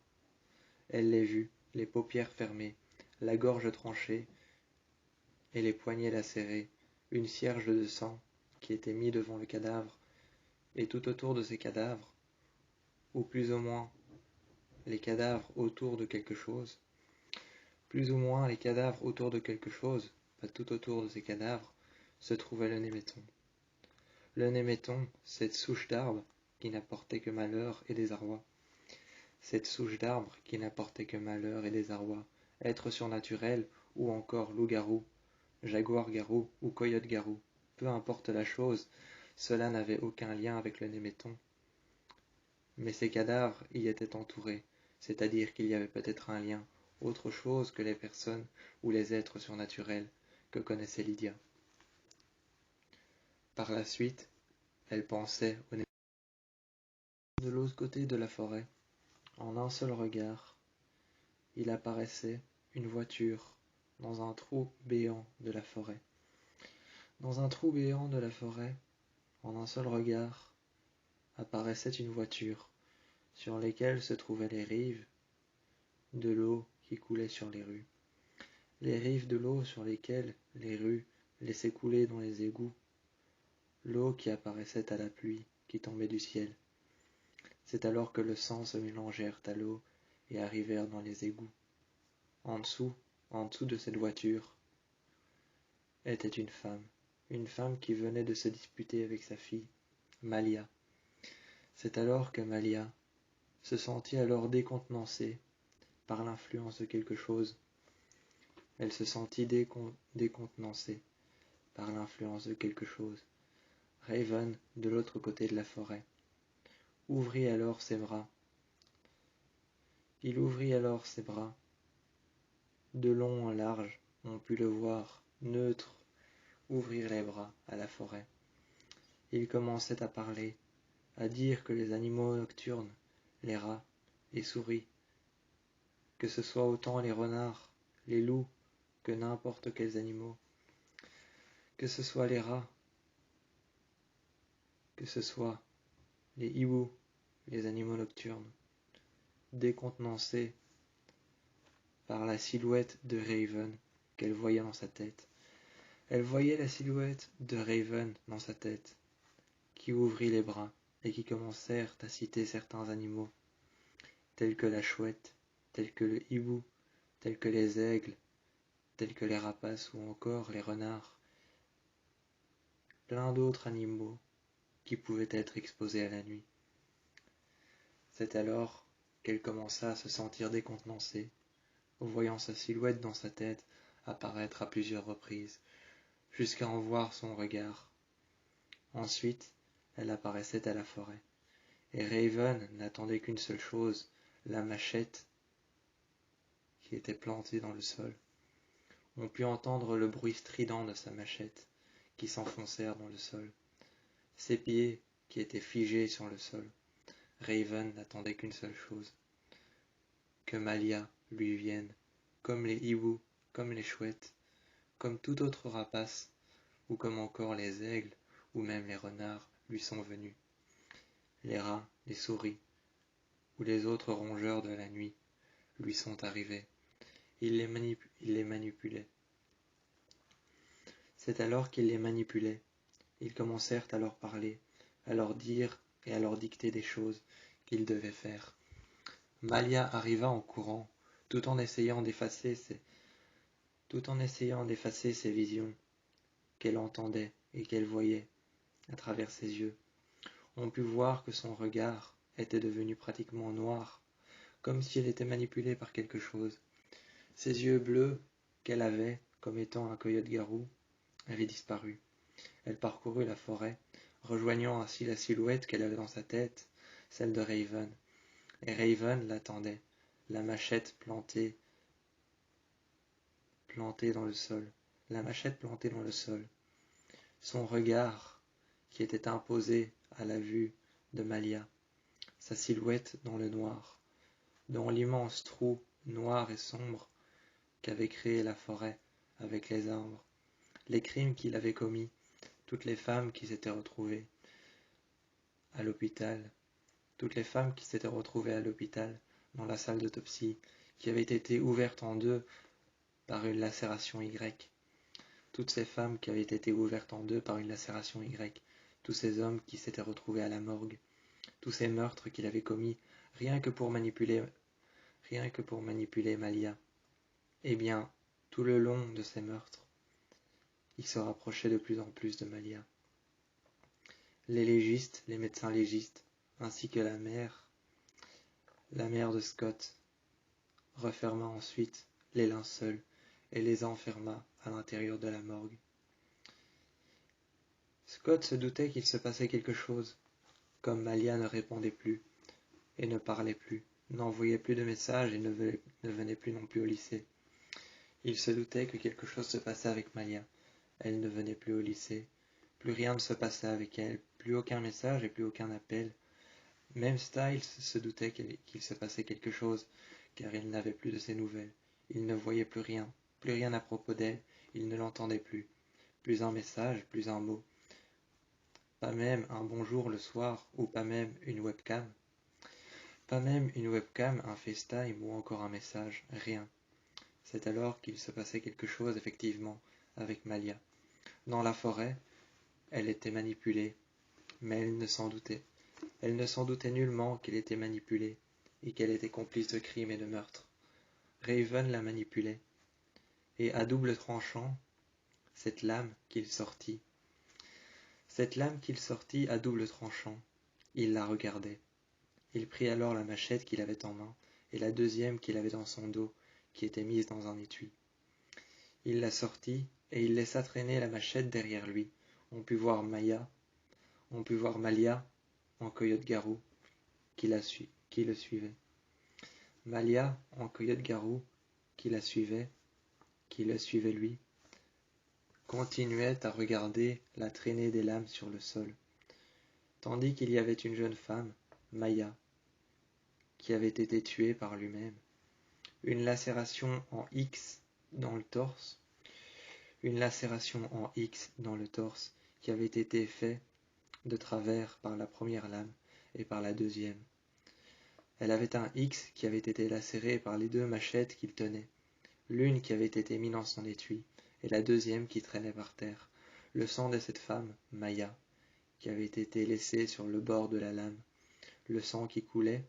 elle les vit, les paupières fermées, la gorge tranchée et les poignets lacérés, une cierge de sang qui était mise devant le cadavre, et tout autour de ces cadavres, ou plus ou moins les cadavres autour de quelque chose, plus ou moins les cadavres autour de quelque chose, pas tout autour de ces cadavres, se trouvait le Néméton. Le Néméton, cette souche d'arbre qui n'apportait que malheur et désarroi. Cette souche d'arbre qui n'apportait que malheur et désarroi, être surnaturel ou encore loup-garou, jaguar-garou ou coyote-garou, peu importe la chose, cela n'avait aucun lien avec le Néméton. Mais ces cadavres y étaient entourés, c'est-à-dire qu'il y avait peut-être un lien, autre chose que les personnes ou les êtres surnaturels que connaissait Lydia. Par la suite, elle pensait au Néméton. De l'autre côté de la forêt, en un seul regard, il apparaissait une voiture dans un trou béant de la forêt. Dans un trou béant de la forêt, en un seul regard, apparaissait une voiture sur lesquelles se trouvaient les rives de l'eau qui coulait sur les rues. Les rives de l'eau sur lesquelles les rues laissaient couler dans les égouts l'eau qui apparaissait à la pluie qui tombait du ciel. C'est alors que le sang se mélangèrent à l'eau et arrivèrent dans les égouts. En dessous de cette voiture, était une femme qui venait de se disputer avec sa fille, Malia. C'est alors que Malia se sentit alors décontenancée par l'influence de quelque chose. Elle se sentit décontenancée par l'influence de quelque chose. Raven, de l'autre côté de la forêt, ouvrit alors ses bras. Il ouvrit alors ses bras. De long en large, on put le voir, neutre, ouvrir les bras à la forêt. Il commençait à parler, à dire que les animaux nocturnes, les rats, les souris, que ce soit autant les renards, les loups, que n'importe quels animaux, que ce soit les rats, que ce soit les hiboux, les animaux nocturnes, décontenancés par la silhouette de Raven qu'elle voyait dans sa tête. Elle voyait la silhouette de Raven dans sa tête, qui ouvrit les bras et qui commencèrent à citer certains animaux, tels que la chouette, tels que le hibou, tels que les aigles, tels que les rapaces ou encore les renards, plein d'autres animaux qui pouvaient être exposés à la nuit. C'est alors qu'elle commença à se sentir décontenancée, voyant sa silhouette dans sa tête apparaître à plusieurs reprises, jusqu'à en voir son regard. Ensuite, elle apparaissait à la forêt, et Raven n'attendait qu'une seule chose, la machette qui était plantée dans le sol. On put entendre le bruit strident de sa machette qui s'enfoncèrent dans le sol, ses pieds qui étaient figés sur le sol. Raven n'attendait qu'une seule chose, que Malia lui vienne, comme les hiboux, comme les chouettes, comme tout autre rapace, ou comme encore les aigles, ou même les renards lui sont venus. les rats, les souris, ou les autres rongeurs de la nuit lui sont arrivés. Il les manipulait. C'est alors qu'il les manipulait. Ils commencèrent à leur parler, à leur dire et à leur dicter des choses qu'ils devaient faire. Malia arriva en courant, tout en essayant d'effacer ses visions qu'elle entendait et qu'elle voyait à travers ses yeux. On put voir que son regard était devenu pratiquement noir, comme si elle était manipulée par quelque chose. Ses yeux bleus, qu'elle avait comme étant un coyote-garou, avaient disparu. Elle parcourut la forêt, rejoignant ainsi la silhouette qu'elle avait dans sa tête, celle de Raven. Et Raven l'attendait, la machette plantée dans le sol. La machette plantée dans le sol. Son regard, qui était imposé à la vue de Malia, sa silhouette dans le noir, dans l'immense trou noir et sombre qu'avait créé la forêt avec les arbres, les crimes qu'il avait commis, toutes les femmes qui s'étaient retrouvées à l'hôpital, toutes les femmes qui s'étaient retrouvées à l'hôpital, dans la salle d'autopsie, qui avait été ouverte en deux par une lacération Y. Toutes ces femmes qui avaient été ouvertes en deux par une lacération Y. Tous ces hommes qui s'étaient retrouvés à la morgue. Tous ces meurtres qu'il avait commis, rien que pour manipuler Malia. Eh bien, tout le long de ces meurtres, il se rapprochait de plus en plus de Malia. Les légistes, les médecins légistes, ainsi que la mère de Scott, referma ensuite les linceuls et les enferma à l'intérieur de la morgue. Scott se doutait qu'il se passait quelque chose, comme Malia ne répondait plus et ne parlait plus, n'envoyait plus de messages et ne venait plus non plus au lycée. Il se doutait que quelque chose se passait avec Malia. Elle ne venait plus au lycée, plus rien ne se passait avec elle, plus aucun message et plus aucun appel. Même Styles se doutait qu'il se passait quelque chose, car il n'avait plus de ses nouvelles. Il ne voyait plus rien à propos d'elle, il ne l'entendait plus. Plus un message, plus un mot. Pas même un bonjour le soir, ou pas même une webcam. Pas même une webcam, un FaceTime ou encore un message, rien. C'est alors qu'il se passait quelque chose effectivement avec Malia. Dans la forêt, elle était manipulée, mais elle ne s'en doutait. Elle ne s'en doutait nullement qu'elle était manipulée et qu'elle était complice de crimes et de meurtres. Raven la manipulait, et à double tranchant, cette lame qu'il sortit à double tranchant, il la regardait. Il prit alors la machette qu'il avait en main et la deuxième qu'il avait dans son dos, qui était mise dans un étui. Il la sortit et il laissa traîner la machette derrière lui. On put voir Malia en coyote-garou qui le suivait. Malia en coyote-garou qui le suivait lui, continuait à regarder la traînée des lames sur le sol, tandis qu'il y avait une jeune femme, Maya, qui avait été tuée par lui-même. Une lacération en X dans le torse, qui avait été faite de travers par la première lame et par la deuxième. Elle avait un X qui avait été lacéré par les deux machettes qu'il tenait, l'une qui avait été mise dans son étui et la deuxième qui traînait par terre. Le sang de cette femme, Maya, qui avait été laissé sur le bord de la lame, le sang qui coulait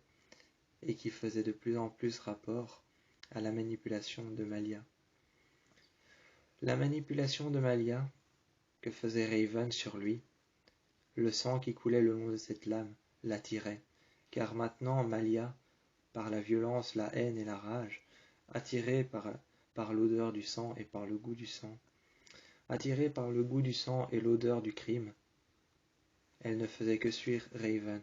et qui faisait de plus en plus rapport à la manipulation de Malia. La manipulation de Malia que faisait Raven sur lui, le sang qui coulait le long de cette lame, l'attirait, car maintenant Malia, par la violence, la haine et la rage, attirée par l'odeur du sang et par le goût du sang, attirée par le goût du sang et l'odeur du crime, elle ne faisait que suivre Raven.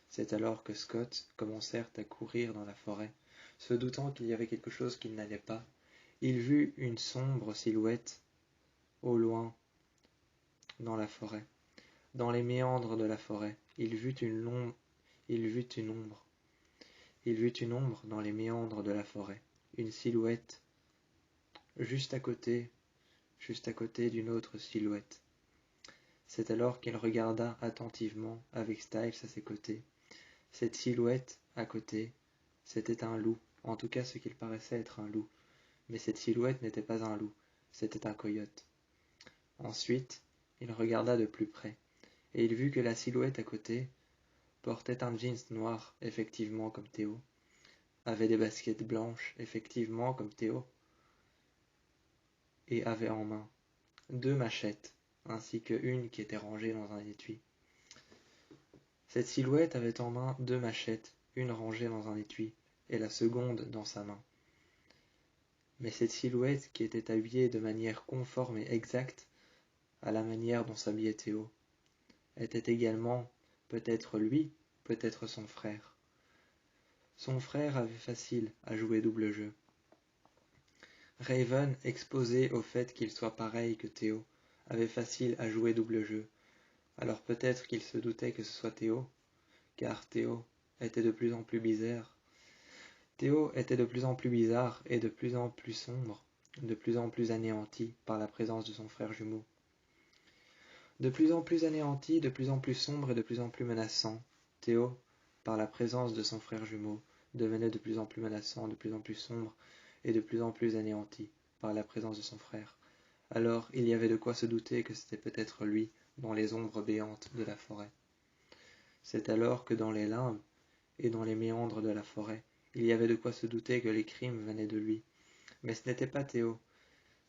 C'est alors que Scott commencèrent à courir dans la forêt, se doutant qu'il y avait quelque chose qui n'allait pas. Il vit une sombre silhouette au loin dans la forêt. Dans les méandres de la forêt, il vit une ombre dans les méandres de la forêt, une silhouette juste à côté d'une autre silhouette. C'est alors qu'il regarda attentivement, avec Styles à ses côtés. Cette silhouette à côté, c'était un loup, en tout cas ce qu'il paraissait être un loup. Mais cette silhouette n'était pas un loup, c'était un coyote. Ensuite, il regarda de plus près, et il vit que la silhouette à côté portait un jeans noir, effectivement comme Théo, avait des baskets blanches, effectivement comme Théo, et avait en main 2 machettes, ainsi qu'une qui était rangée dans un étui. Cette silhouette avait en main 2 machettes, une rangée dans un étui, et la seconde dans sa main. Mais cette silhouette, qui était habillée de manière conforme et exacte à la manière dont s'habillait Théo, était également peut-être lui, peut-être son frère. Son frère avait facile à jouer double jeu. Raven, exposé au fait qu'il soit pareil que Théo, avait facile à jouer double jeu. Alors peut-être qu'il se doutait que ce soit Théo, car Théo était de plus en plus bizarre. Théo était de plus en plus bizarre et de plus en plus sombre, de plus en plus anéanti par la présence de son frère jumeau. De plus en plus anéanti, de plus en plus sombre et de plus en plus menaçant, Théo, par la présence de son frère jumeau, devenait de plus en plus menaçant, de plus en plus sombre et de plus en plus anéanti par la présence de son frère. Alors il y avait de quoi se douter que c'était peut-être lui dans les ombres béantes de la forêt. C'est alors que dans les limbes et dans les méandres de la forêt, il y avait de quoi se douter que les crimes venaient de lui. Mais ce n'était pas Théo,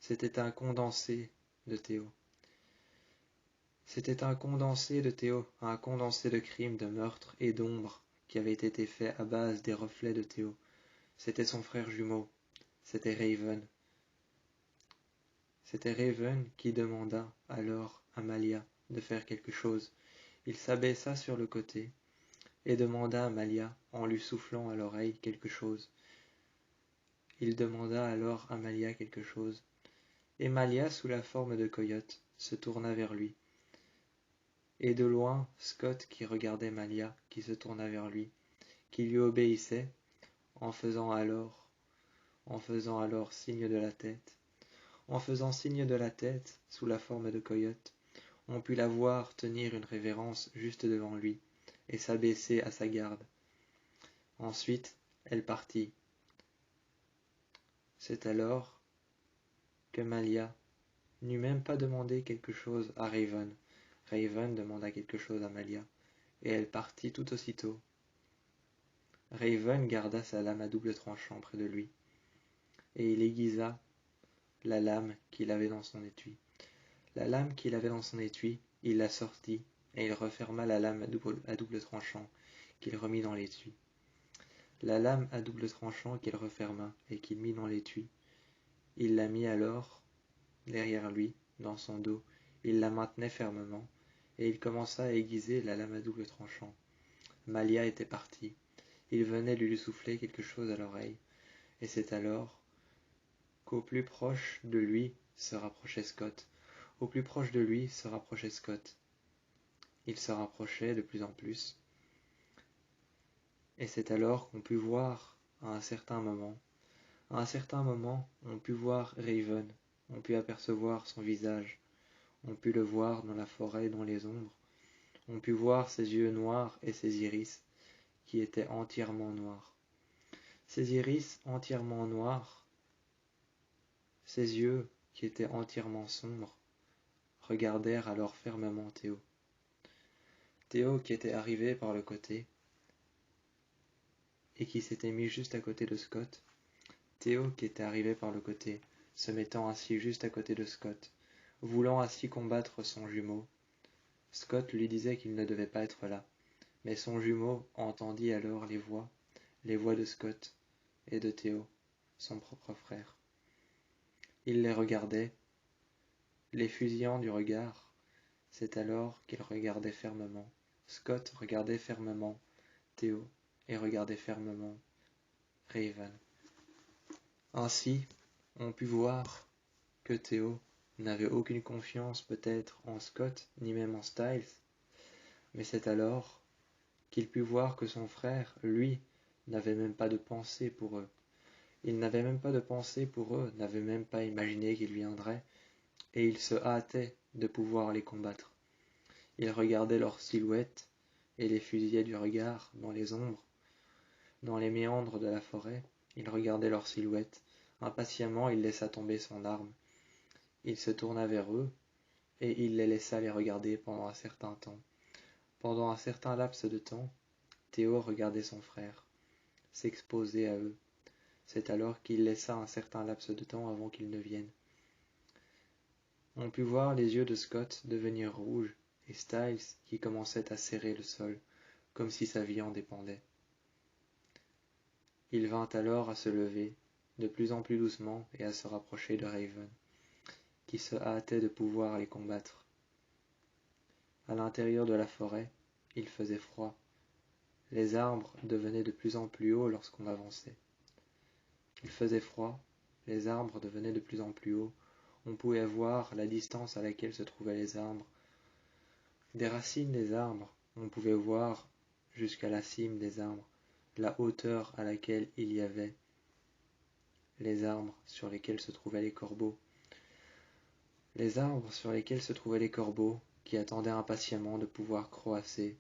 c'était un condensé de Théo. C'était un condensé de Théo, un condensé de crimes, de meurtres et d'ombres qui avait été fait à base des reflets de Théo. C'était son frère jumeau, c'était Raven. C'était Raven qui demanda alors à Malia de faire quelque chose. Il s'abaissa sur le côté et demanda à Malia, en lui soufflant à l'oreille quelque chose. Il demanda alors à Malia quelque chose. Et Malia, sous la forme de coyote, se tourna vers lui. Et de loin, Scott qui regardait Malia, qui se tourna vers lui, qui lui obéissait, en faisant alors signe de la tête. En faisant signe de la tête, sous la forme de coyote, on put la voir tenir une révérence juste devant lui, et s'abaisser à sa garde. Ensuite, elle partit. C'est alors que Malia n'eut même pas demandé quelque chose à Raven. Raven demanda quelque chose à Malia, et elle partit tout aussitôt. Raven garda sa lame à double tranchant près de lui, et il aiguisa la lame qu'il avait dans son étui. La lame qu'il avait dans son étui, il la sortit, et il referma la lame à double tranchant qu'il remit dans l'étui. La lame à double tranchant qu'il referma et qu'il mit dans l'étui, il la mit alors derrière lui, dans son dos, il la maintenait fermement, et il commença à aiguiser la lame à double tranchant. Malia était partie. Il venait de lui souffler quelque chose à l'oreille, et c'est alors qu'au plus proche de lui se rapprochait Scott. Au plus proche de lui se rapprochait Scott. Il se rapprochait de plus en plus, et c'est alors qu'on put voir à un certain moment, on put voir Raven, on put apercevoir son visage, on put le voir dans la forêt, dans les ombres, on put voir ses yeux noirs et ses iris, qui étaient entièrement noirs. Ses iris entièrement noirs, ses yeux, qui étaient entièrement sombres, regardèrent alors fermement Théo. Théo qui était arrivé par le côté, et qui s'était mis juste à côté de Scott. Théo qui était arrivé par le côté, se mettant ainsi juste à côté de Scott, voulant ainsi combattre son jumeau. Scott lui disait qu'il ne devait pas être là, mais son jumeau entendit alors les voix de Scott et de Théo, son propre frère. Il les regardait, les fusillant du regard. C'est alors qu'il regardait fermement. Scott regardait fermement Théo et regardait fermement Raven. Ainsi, on put voir que Théo n'avait aucune confiance peut-être en Scott, ni même en Styles, mais c'est alors qu'il put voir que son frère, lui, n'avait même pas de pensée pour eux. Il n'avait même pas de pensée pour eux, n'avait même pas imaginé qu'ils viendraient, et il se hâtait de pouvoir les combattre. Il regardait leurs silhouettes et les fusillait du regard dans les ombres, dans les méandres de la forêt. Il regardait leurs silhouettes. Impatiemment, il laissa tomber son arme. Il se tourna vers eux, et il les laissa les regarder pendant un certain temps. Pendant un certain laps de temps, Théo regardait son frère, s'exposer à eux. C'est alors qu'il laissa un certain laps de temps avant qu'ils ne viennent. On put voir les yeux de Scott devenir rouges, et Styles qui commençait à serrer le sol, comme si sa vie en dépendait. Il vint alors à se lever, de plus en plus doucement, et à se rapprocher de Raven, qui se hâtait de pouvoir les combattre. À l'intérieur de la forêt, il faisait froid. Les arbres devenaient de plus en plus hauts lorsqu'on avançait. Il faisait froid, les arbres devenaient de plus en plus hauts. On pouvait voir la distance à laquelle se trouvaient les arbres. Des racines des arbres, on pouvait voir jusqu'à la cime des arbres, la hauteur à laquelle il y avait les arbres sur lesquels se trouvaient les corbeaux. Les arbres sur lesquels se trouvaient les corbeaux, qui attendaient impatiemment de pouvoir croasser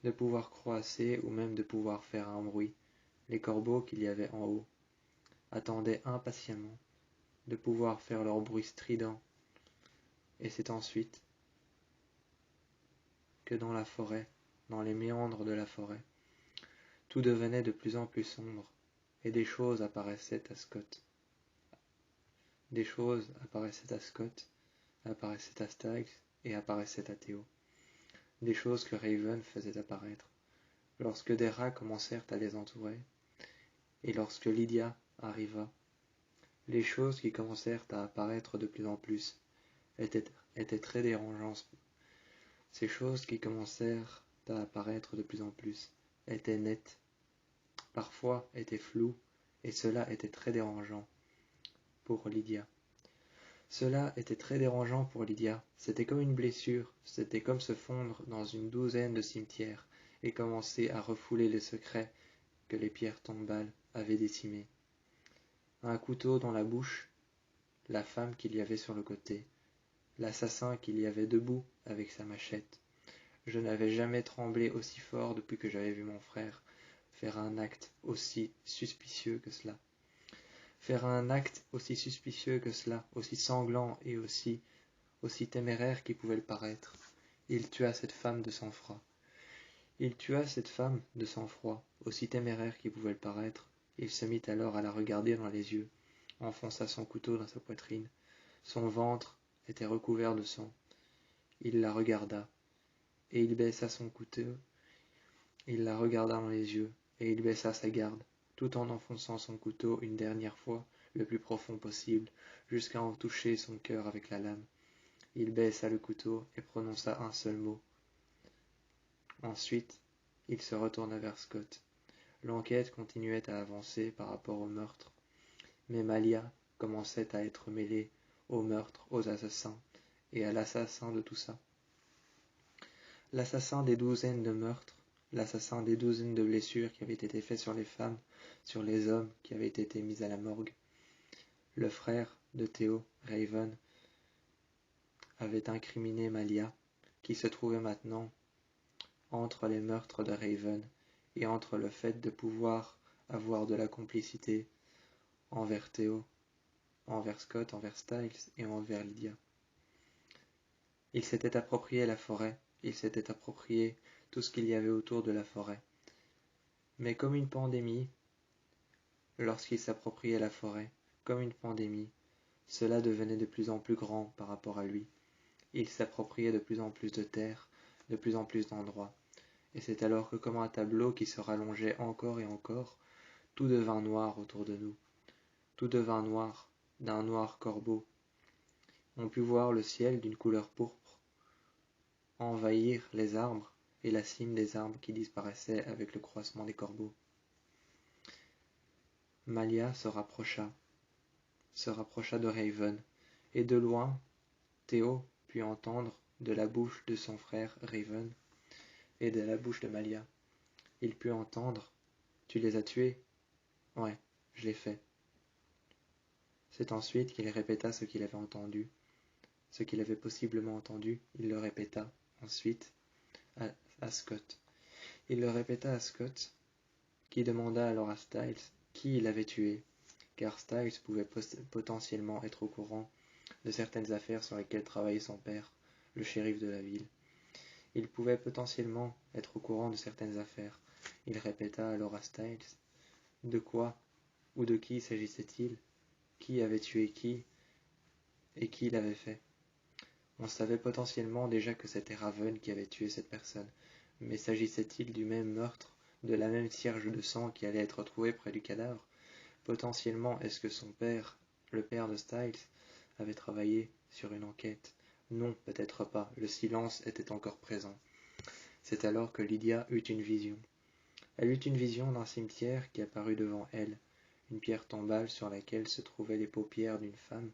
ou même de pouvoir faire un bruit. Les corbeaux qu'il y avait en haut attendaient impatiemment de pouvoir faire leur bruit strident. Et c'est ensuite que dans la forêt, dans les méandres de la forêt, tout devenait de plus en plus sombre, et des choses apparaissaient à Scott. Des choses apparaissaient à Scott, apparaissaient à Styles et apparaissaient à Théo. Des choses que Raven faisait apparaître, lorsque des rats commencèrent à les entourer, et lorsque Lydia arriva, les choses qui commencèrent à apparaître de plus en plus étaient très dérangeantes. Ces choses qui commencèrent à apparaître de plus en plus étaient nettes, parfois étaient floues, et cela était très dérangeant pour Lydia. Cela était très dérangeant pour Lydia. C'était comme une blessure, c'était comme se fondre dans une douzaine de cimetières et commencer à refouler les secrets que les pierres tombales avaient décimés. Un couteau dans la bouche, la femme qu'il y avait sur le côté, l'assassin qu'il y avait debout avec sa machette. Je n'avais jamais tremblé aussi fort depuis que j'avais vu mon frère faire un acte aussi suspicieux que cela. Faire un acte aussi suspicieux que cela, aussi sanglant et aussi téméraire qu'il pouvait le paraître. Il tua cette femme de sang-froid. Il tua cette femme de sang-froid, aussi téméraire qu'il pouvait le paraître. Il se mit alors à la regarder dans les yeux, enfonça son couteau dans sa poitrine. Son ventre était recouvert de sang. Il la regarda, et il baissa son couteau. Il la regarda dans les yeux, et il baissa sa garde, tout en enfonçant son couteau une dernière fois, le plus profond possible, jusqu'à en toucher son cœur avec la lame. Il baissa le couteau et prononça un seul mot. Ensuite, il se retourna vers Scott. L'enquête continuait à avancer par rapport au meurtre, mais Malia commençait à être mêlée au meurtre, aux assassins, et à l'assassin de tout ça. L'assassin des douzaines de meurtres, l'assassin des douzaines de blessures qui avaient été faites sur les femmes, sur les hommes qui avaient été mis à la morgue. Le frère de Théo, Raven, avait incriminé Malia, qui se trouvait maintenant entre les meurtres de Raven et entre le fait de pouvoir avoir de la complicité envers Théo, envers Scott, envers Styles et envers Lydia. Il s'était approprié la forêt, il s'était approprié tout ce qu'il y avait autour de la forêt. Mais comme une pandémie, lorsqu'il s'appropriait la forêt, comme une pandémie, cela devenait de plus en plus grand par rapport à lui. Il s'appropriait de plus en plus de terre, de plus en plus d'endroits. Et c'est alors que, comme un tableau qui se rallongeait encore et encore, tout devint noir autour de nous. Tout devint noir, d'un noir corbeau. On put voir le ciel d'une couleur pourpre envahir les arbres et la cime des arbres qui disparaissaient avec le croissement des corbeaux. Malia se rapprocha de Raven, et de loin, Théo put entendre de la bouche de son frère Raven et de la bouche de Malia. Il put entendre « Tu les as tués ?»« Ouais, je l'ai fait. » C'est ensuite qu'il répéta ce qu'il avait entendu. ce qu'il avait possiblement entendu, il le répéta ensuite à Scott. Il le répéta à Scott, qui demanda alors à Styles qui il avait tué, car Styles pouvait potentiellement être au courant de certaines affaires sur lesquelles travaillait son père, le shérif de la ville. Il pouvait potentiellement être au courant de certaines affaires. Il répéta alors à Styles de quoi ou de qui s'agissait-il, qui avait tué qui et qui l'avait fait. On savait potentiellement déjà que c'était Raven qui avait tué cette personne, mais s'agissait-il du même meurtre, de la même cierge de sang qui allait être retrouvée près du cadavre? Potentiellement, est-ce que son père, le père de Styles, avait travaillé sur une enquête? Non, peut-être pas, le silence était encore présent. C'est alors que Lydia eut une vision. Elle eut une vision d'un cimetière qui apparut devant elle, une pierre tombale sur laquelle se trouvaient les paupières d'une femme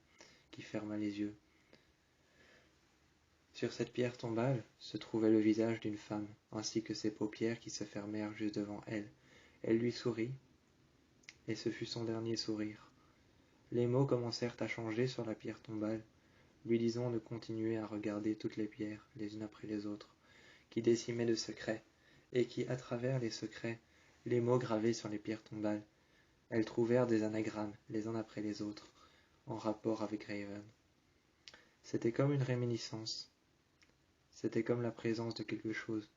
qui ferma les yeux. Sur cette pierre tombale se trouvait le visage d'une femme, ainsi que ses paupières qui se fermèrent juste devant elle. Elle lui sourit, et ce fut son dernier sourire. Les mots commencèrent à changer sur la pierre tombale, lui disant de continuer à regarder toutes les pierres, les unes après les autres, qui décimaient de secrets, et qui, à travers les secrets, les mots gravés sur les pierres tombales, elles trouvèrent des anagrammes, les uns après les autres, en rapport avec Raven. C'était comme une réminiscence. C'était comme la présence de quelque chose.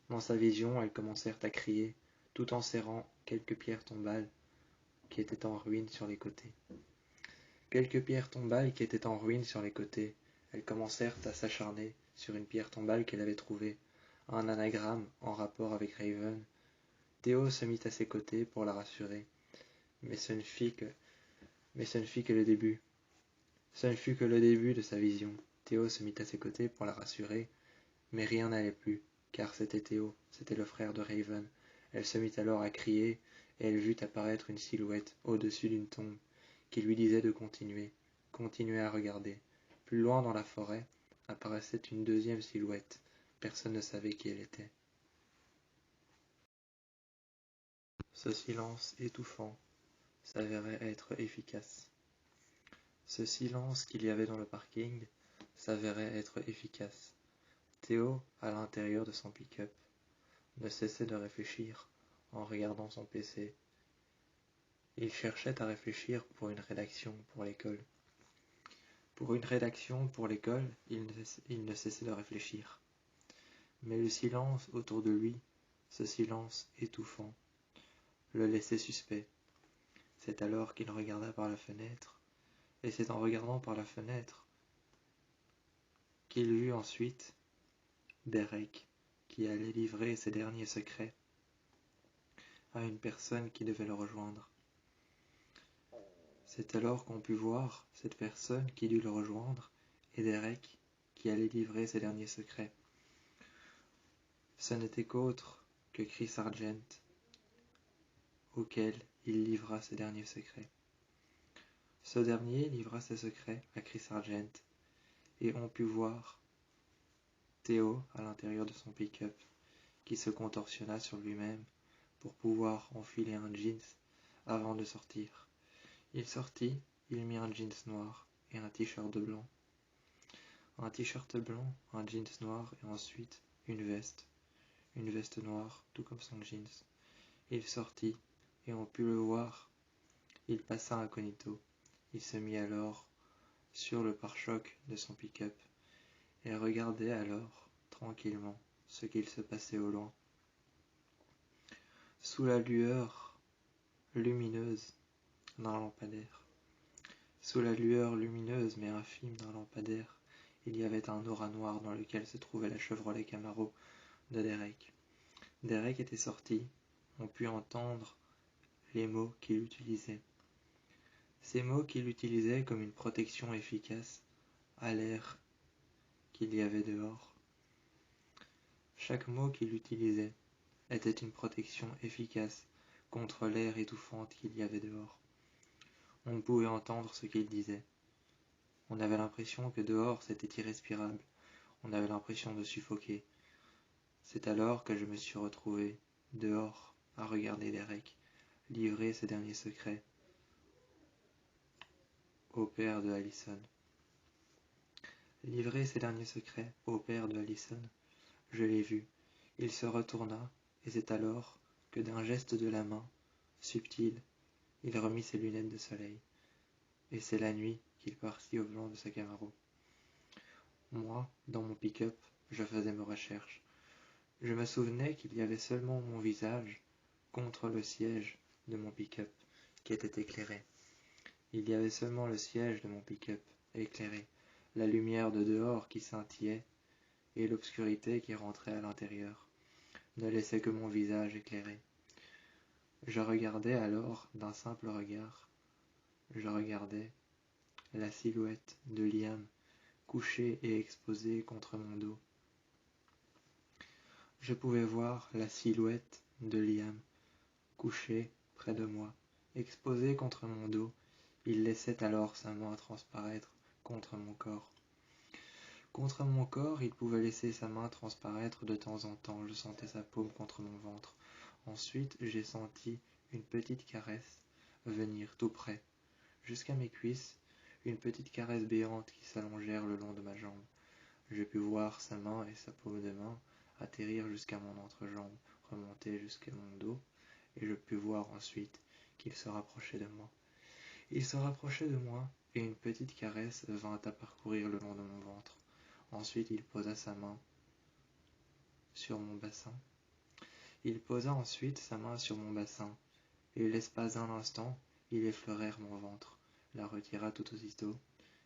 Dans sa vision, elles commencèrent à crier, tout en serrant quelques pierres tombales qui étaient en ruine sur les côtés. Quelques pierres tombales qui étaient en ruine sur les côtés. Elles commencèrent à s'acharner sur une pierre tombale qu'elle avait trouvée, un anagramme en rapport avec Raven. Théo se mit à ses côtés pour la rassurer, mais ce ne fut que le début. Ce ne fut que le début de sa vision. Théo se mit à ses côtés pour la rassurer, mais rien n'allait plus, car c'était Théo, c'était le frère de Raven. Elle se mit alors à crier, et elle vit apparaître une silhouette au-dessus d'une tombe, qui lui disait de continuer à regarder. Plus loin dans la forêt, apparaissait une deuxième silhouette. Personne ne savait qui elle était. Ce silence étouffant s'avérait être efficace. Ce silence qu'il y avait dans le parking s'avérait être efficace. Théo, à l'intérieur de son pick-up, ne cessait de réfléchir en regardant son PC. Il cherchait à réfléchir pour une rédaction pour l'école. Pour une rédaction pour l'école, il ne cessait de réfléchir. Mais le silence autour de lui, ce silence étouffant, le laissait suspect. C'est alors qu'il regarda par la fenêtre, et c'est en regardant par la fenêtre qu'il vit ensuite Derek qui allait livrer ses derniers secrets à une personne qui devait le rejoindre. C'est alors qu'on put voir cette personne qui dut le rejoindre et Derek qui allait livrer ses derniers secrets. Ce n'était qu'autre que Chris Sargent, auquel il livra ses derniers secrets. Ce dernier livra ses secrets à Chris Sargent et on put voir Théo à l'intérieur de son pick-up qui se contorsionna sur lui-même pour pouvoir enfiler un jeans avant de sortir. Il sortit, il mit un jeans noir et un t-shirt blanc. Un t-shirt blanc, un jeans noir et ensuite une veste noire, tout comme son jeans. Il sortit et on put le voir. Il passa incognito. Il se mit alors sur le pare-choc de son pick-up et regardait alors tranquillement ce qu'il se passait au loin. Sous la lueur lumineuse d'un lampadaire. Sous la lueur lumineuse mais infime d'un lampadaire, il y avait un aura noir dans lequel se trouvait la Chevrolet Camaro de Derek. Derek était sorti, on put entendre les mots qu'il utilisait. Ces mots qu'il utilisait comme une protection efficace à l'air qu'il y avait dehors. Chaque mot qu'il utilisait était une protection efficace contre l'air étouffante qu'il y avait dehors. On ne pouvait entendre ce qu'il disait. On avait l'impression que dehors c'était irrespirable. On avait l'impression de suffoquer. C'est alors que je me suis retrouvé dehors à regarder Derek livrer ses derniers secrets au père de Allison. livrer ses derniers secrets au père de Allison. Je l'ai vu. Il se retourna, et c'est alors que d'un geste de la main, subtil, il remit ses lunettes de soleil. Et c'est la nuit qu'il partit au volant de sa Camaro. Moi, dans mon pick-up, je faisais mes recherches. Je me souvenais qu'il y avait seulement mon visage contre le siège de mon pick-up qui était éclairé. Il y avait seulement le siège de mon pick-up éclairé, la lumière de dehors qui scintillait et l'obscurité qui rentrait à l'intérieur ne laissait que mon visage éclairé. Je regardais alors d'un simple regard. Je regardais la silhouette de Liam couchée et exposée contre mon dos. Je pouvais voir la silhouette de Liam couché près de moi, exposé contre mon dos. Il laissait alors sa main transparaître contre mon corps. Contre mon corps, il pouvait laisser sa main transparaître de temps en temps. Je sentais sa paume contre mon ventre. Ensuite, j'ai senti une petite caresse venir tout près, jusqu'à mes cuisses, une petite caresse béante qui s'allongèrent le long de ma jambe. Je pus voir sa main et sa paume de main atterrir jusqu'à mon entrejambe, remonter jusqu'à mon dos, et je pus voir ensuite qu'il se rapprochait de moi. Il se rapprochait de moi, et une petite caresse vint à parcourir le long de mon ventre. Ensuite, il posa sa main sur mon bassin. Il posa ensuite sa main sur mon bassin, et l'espace d'un instant, il effleurèrent mon ventre, la retira tout aussitôt,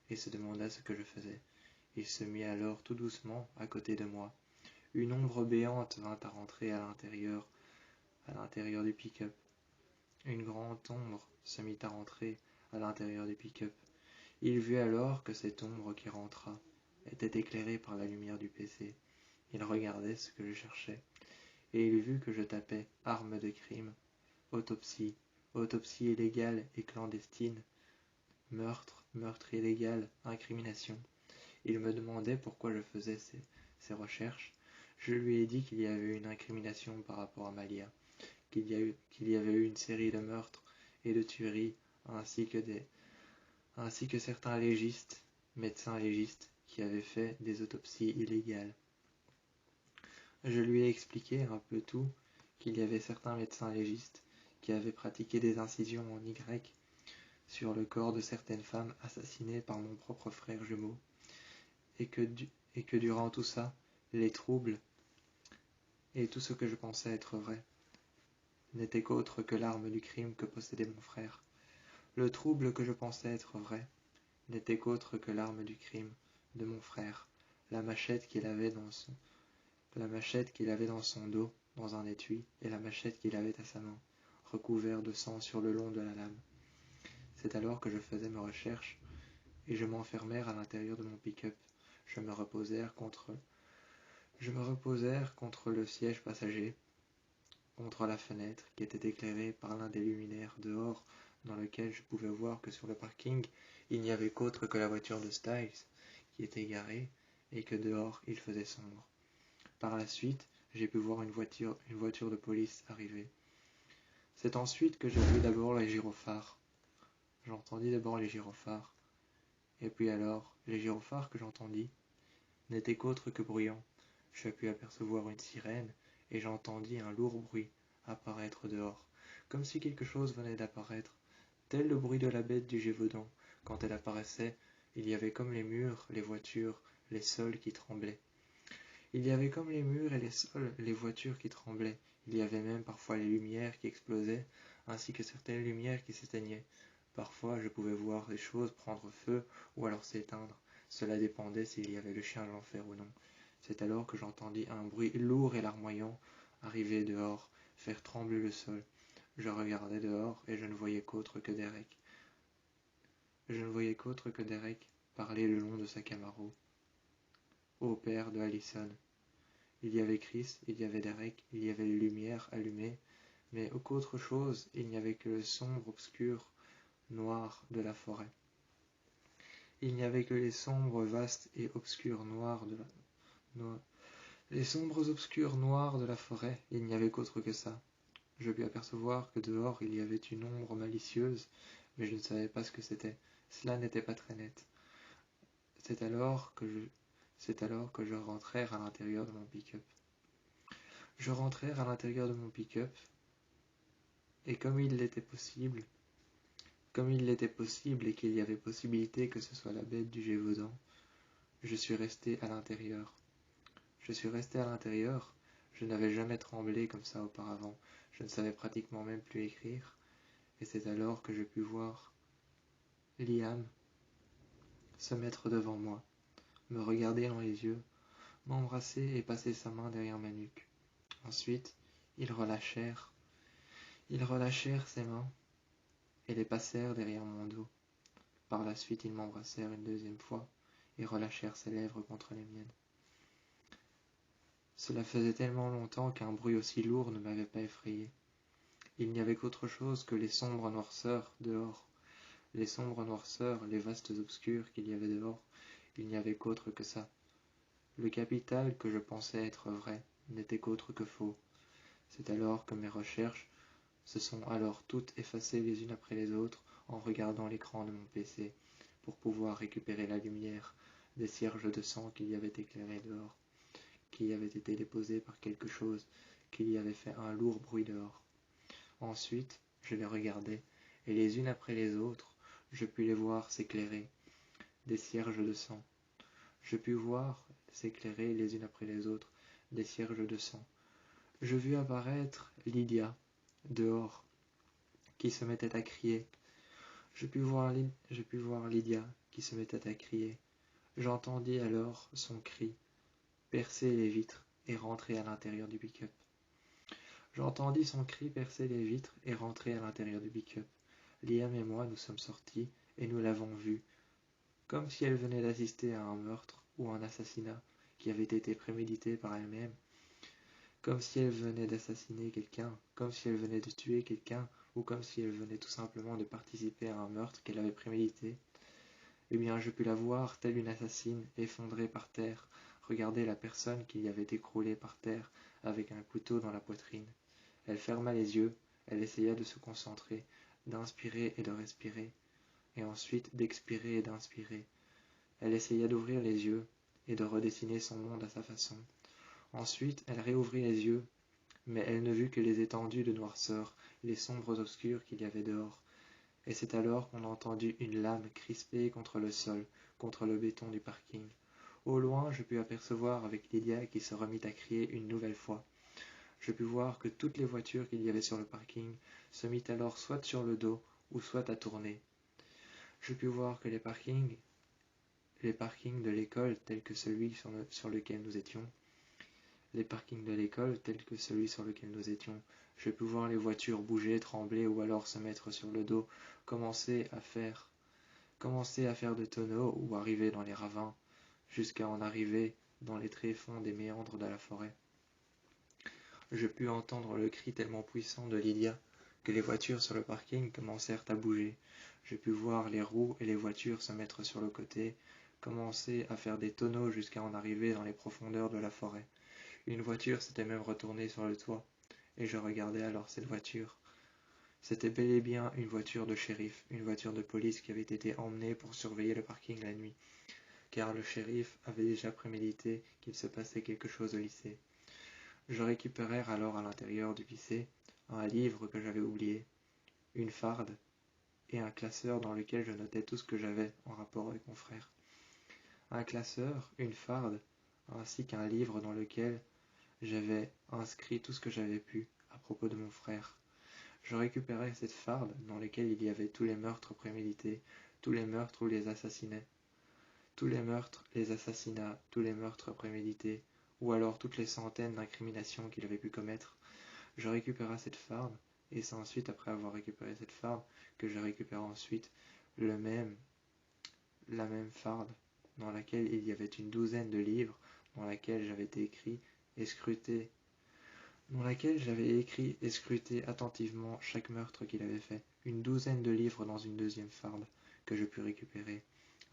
et se demanda ce que je faisais. Il se mit alors tout doucement à côté de moi. Une ombre béante vint à rentrer à l'intérieur du pick-up. Une grande ombre se mit à rentrer à l'intérieur du pick-up. Il vit alors que cette ombre qui rentra était éclairée par la lumière du PC. Il regardait ce que je cherchais, et il vit que je tapais arme de crime, autopsie, autopsie illégale et clandestine, meurtre, meurtre illégal, incrimination. Il me demandait pourquoi je faisais ces recherches. Je lui ai dit qu'il y avait une incrimination par rapport à Malia, qu'il y avait eu une série de meurtres et de tueries, ainsi que certains légistes, médecins légistes, qui avaient fait des autopsies illégales. Je lui ai expliqué un peu tout, qu'il y avait certains médecins légistes qui avaient pratiqué des incisions en Y sur le corps de certaines femmes assassinées par mon propre frère jumeau, et que durant tout ça, les troubles et tout ce que je pensais être vrai n'était qu'autre que l'arme du crime que possédait mon frère. Le trouble que je pensais être vrai n'était qu'autre que l'arme du crime de mon frère, la machette qu'il avait dans son dos, dans un étui, et la machette qu'il avait à sa main, recouvert de sang sur le long de la lame. C'est alors que je faisais mes recherches, et je m'enfermèrent à l'intérieur de mon pick-up. Je me reposèrent contre le siège passager, contre la fenêtre qui était éclairée par l'un des luminaires dehors, dans lequel je pouvais voir que sur le parking, il n'y avait qu'autre que la voiture de Styles qui était garée, et que dehors il faisait sombre. Par la suite, j'ai pu voir une voiture de police arriver. C'est ensuite que j'ai vu d'abord les gyrophares. J'entendis d'abord les gyrophares, et puis alors, les gyrophares que j'entendis n'étaient qu'autres que bruyants. Je pus apercevoir une sirène, et j'entendis un lourd bruit apparaître dehors, comme si quelque chose venait d'apparaître, tel le bruit de la bête du Gévaudan. Quand elle apparaissait, il y avait comme les murs, les voitures, les sols qui tremblaient. Il y avait comme les murs et les sols, les voitures qui tremblaient. Il y avait même parfois les lumières qui explosaient, ainsi que certaines lumières qui s'éteignaient. Parfois, je pouvais voir des choses prendre feu ou alors s'éteindre. Cela dépendait s'il y avait le chien de l'enfer ou non. C'est alors que j'entendis un bruit lourd et larmoyant arriver dehors, faire trembler le sol. Je regardais dehors et je ne voyais qu'autre que Derek. Parler le long de sa Camaro au père de Allison. Il y avait Chris, il y avait Derek, il y avait les lumières allumées, mais qu'autre chose, il n'y avait que le sombre obscur noir de la forêt. Il n'y avait que les sombres vastes et obscurs noirs les sombres obscurs noirs de la forêt, il n'y avait qu'autre que ça. Je pus apercevoir que dehors il y avait une ombre malicieuse, mais je ne savais pas ce que c'était. Cela n'était pas très net. C'est alors que je rentrai à l'intérieur de mon pick-up. Je rentrai à l'intérieur de mon pick-up, et comme il l'était possible et qu'il y avait possibilité que ce soit la bête du Gévaudan, je suis resté à l'intérieur. Je n'avais jamais tremblé comme ça auparavant, je ne savais pratiquement même plus écrire, et c'est alors que je pus voir Liam se mettre devant moi, me regarder dans les yeux, m'embrasser et passer sa main derrière ma nuque. Ensuite, ils relâchèrent ses mains et les passèrent derrière mon dos. Par la suite, ils m'embrassèrent une deuxième fois et relâchèrent ses lèvres contre les miennes. Cela faisait tellement longtemps qu'un bruit aussi lourd ne m'avait pas effrayé. Il n'y avait qu'autre chose que les sombres noirceurs dehors. Les sombres noirceurs, les vastes obscurs qu'il y avait dehors, il n'y avait qu'autre que ça. Le capital que je pensais être vrai n'était qu'autre que faux. C'est alors que mes recherches se sont alors toutes effacées les unes après les autres en regardant l'écran de mon PC pour pouvoir récupérer la lumière des cierges de sang qui y avaient éclairé dehors, qui avaient été déposés par quelque chose qui y avait fait un lourd bruit dehors. Ensuite, je les regardai, et les unes après les autres, je pus les voir s'éclairer, des cierges de sang. Je pus voir s'éclairer les unes après les autres, des cierges de sang. Je vis apparaître Lydia, dehors, qui se mettait à crier. Je pus voir Lydia, qui se mettait à crier. J'entendis alors son cri, percer les vitres et rentrer à l'intérieur du pick-up. J'entendis son cri percer les vitres et rentrer à l'intérieur du pick-up. Liam et moi nous sommes sortis et nous l'avons vue, comme si elle venait d'assister à un meurtre ou un assassinat qui avait été prémédité par elle-même, comme si elle venait d'assassiner quelqu'un, comme si elle venait de tuer quelqu'un, ou comme si elle venait tout simplement de participer à un meurtre qu'elle avait prémédité. Eh bien, je pus la voir, telle une assassine, effondrée par terre, regarder la personne qui y avait écroulée par terre, avec un couteau dans la poitrine. Elle ferma les yeux, elle essaya de se concentrer, d'inspirer et de respirer, et ensuite d'expirer et d'inspirer. Elle essaya d'ouvrir les yeux et de redessiner son monde à sa façon. Ensuite, elle réouvrit les yeux, mais elle ne vit que les étendues de noirceur, les sombres obscurs qu'il y avait dehors. Et c'est alors qu'on entendit une lame crispée contre le sol, contre le béton du parking. Au loin, je pus apercevoir avec Lydia qui se remit à crier une nouvelle fois. Je pus voir que toutes les voitures qu'il y avait sur le parking se mit alors soit sur le dos ou soit à tourner. Je pus voir que les parkings de l'école tels que celui sur lequel nous étions, je pus voir les voitures bouger, trembler ou alors se mettre sur le dos, commencer à faire de tonneaux ou arriver dans les ravins, jusqu'à en arriver dans les tréfonds des méandres de la forêt. Je pus entendre le cri tellement puissant de Lydia que les voitures sur le parking commencèrent à bouger. Je pus voir les roues et les voitures se mettre sur le côté, commencer à faire des tonneaux jusqu'à en arriver dans les profondeurs de la forêt. Une voiture s'était même retournée sur le toit, et je regardais alors cette voiture. C'était bel et bien une voiture de shérif, une voiture de police qui avait été emmenée pour surveiller le parking la nuit, car le shérif avait déjà prémédité qu'il se passait quelque chose au lycée. Je récupérai alors à l'intérieur du lycée un livre que j'avais oublié, une farde et un classeur dans lequel je notais tout ce que j'avais en rapport avec mon frère. Un classeur, une farde, ainsi qu'un livre dans lequel j'avais inscrit tout ce que j'avais pu à propos de mon frère. Je récupérai cette farde dans laquelle il y avait tous les meurtres prémédités, tous les meurtres ou les assassinats, tous les meurtres, les assassinats, tous les meurtres prémédités, ou alors toutes les centaines d'incriminations qu'il avait pu commettre. Je récupérai cette farde, et c'est ensuite, après avoir récupéré cette farde, que je récupérai ensuite la même farde, dans laquelle il y avait une douzaine de livres, dans laquelle j'avais écrit et scruté attentivement chaque meurtre qu'il avait fait. Une douzaine de livres dans une deuxième farde que je pus récupérer.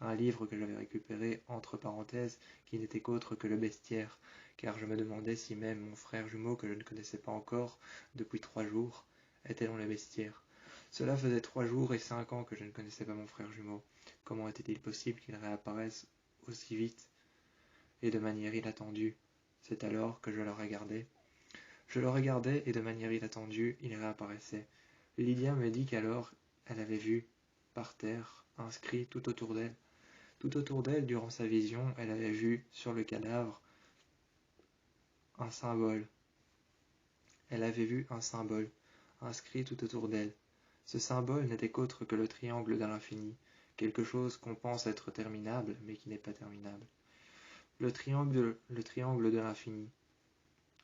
Un livre que j'avais récupéré, entre parenthèses, qui n'était qu'autre que le bestiaire, car je me demandais si même mon frère jumeau, que je ne connaissais pas encore depuis 3 jours, était dans le bestiaire. Cela faisait 3 jours et 5 ans que je ne connaissais pas mon frère jumeau. Comment était-il possible qu'il réapparaisse aussi vite et de manière inattendue. C'est alors que je le regardais. Je le regardais et de manière inattendue, il réapparaissait. Lydia me dit qu'alors elle avait vu, par terre, inscrit tout autour d'elle, durant sa vision, elle avait vu, sur le cadavre, un symbole. Elle avait vu un symbole, inscrit tout autour d'elle. Ce symbole n'était qu'autre que le triangle de l'infini, quelque chose qu'on pense être terminable, mais qui n'est pas terminable. Le triangle de l'infini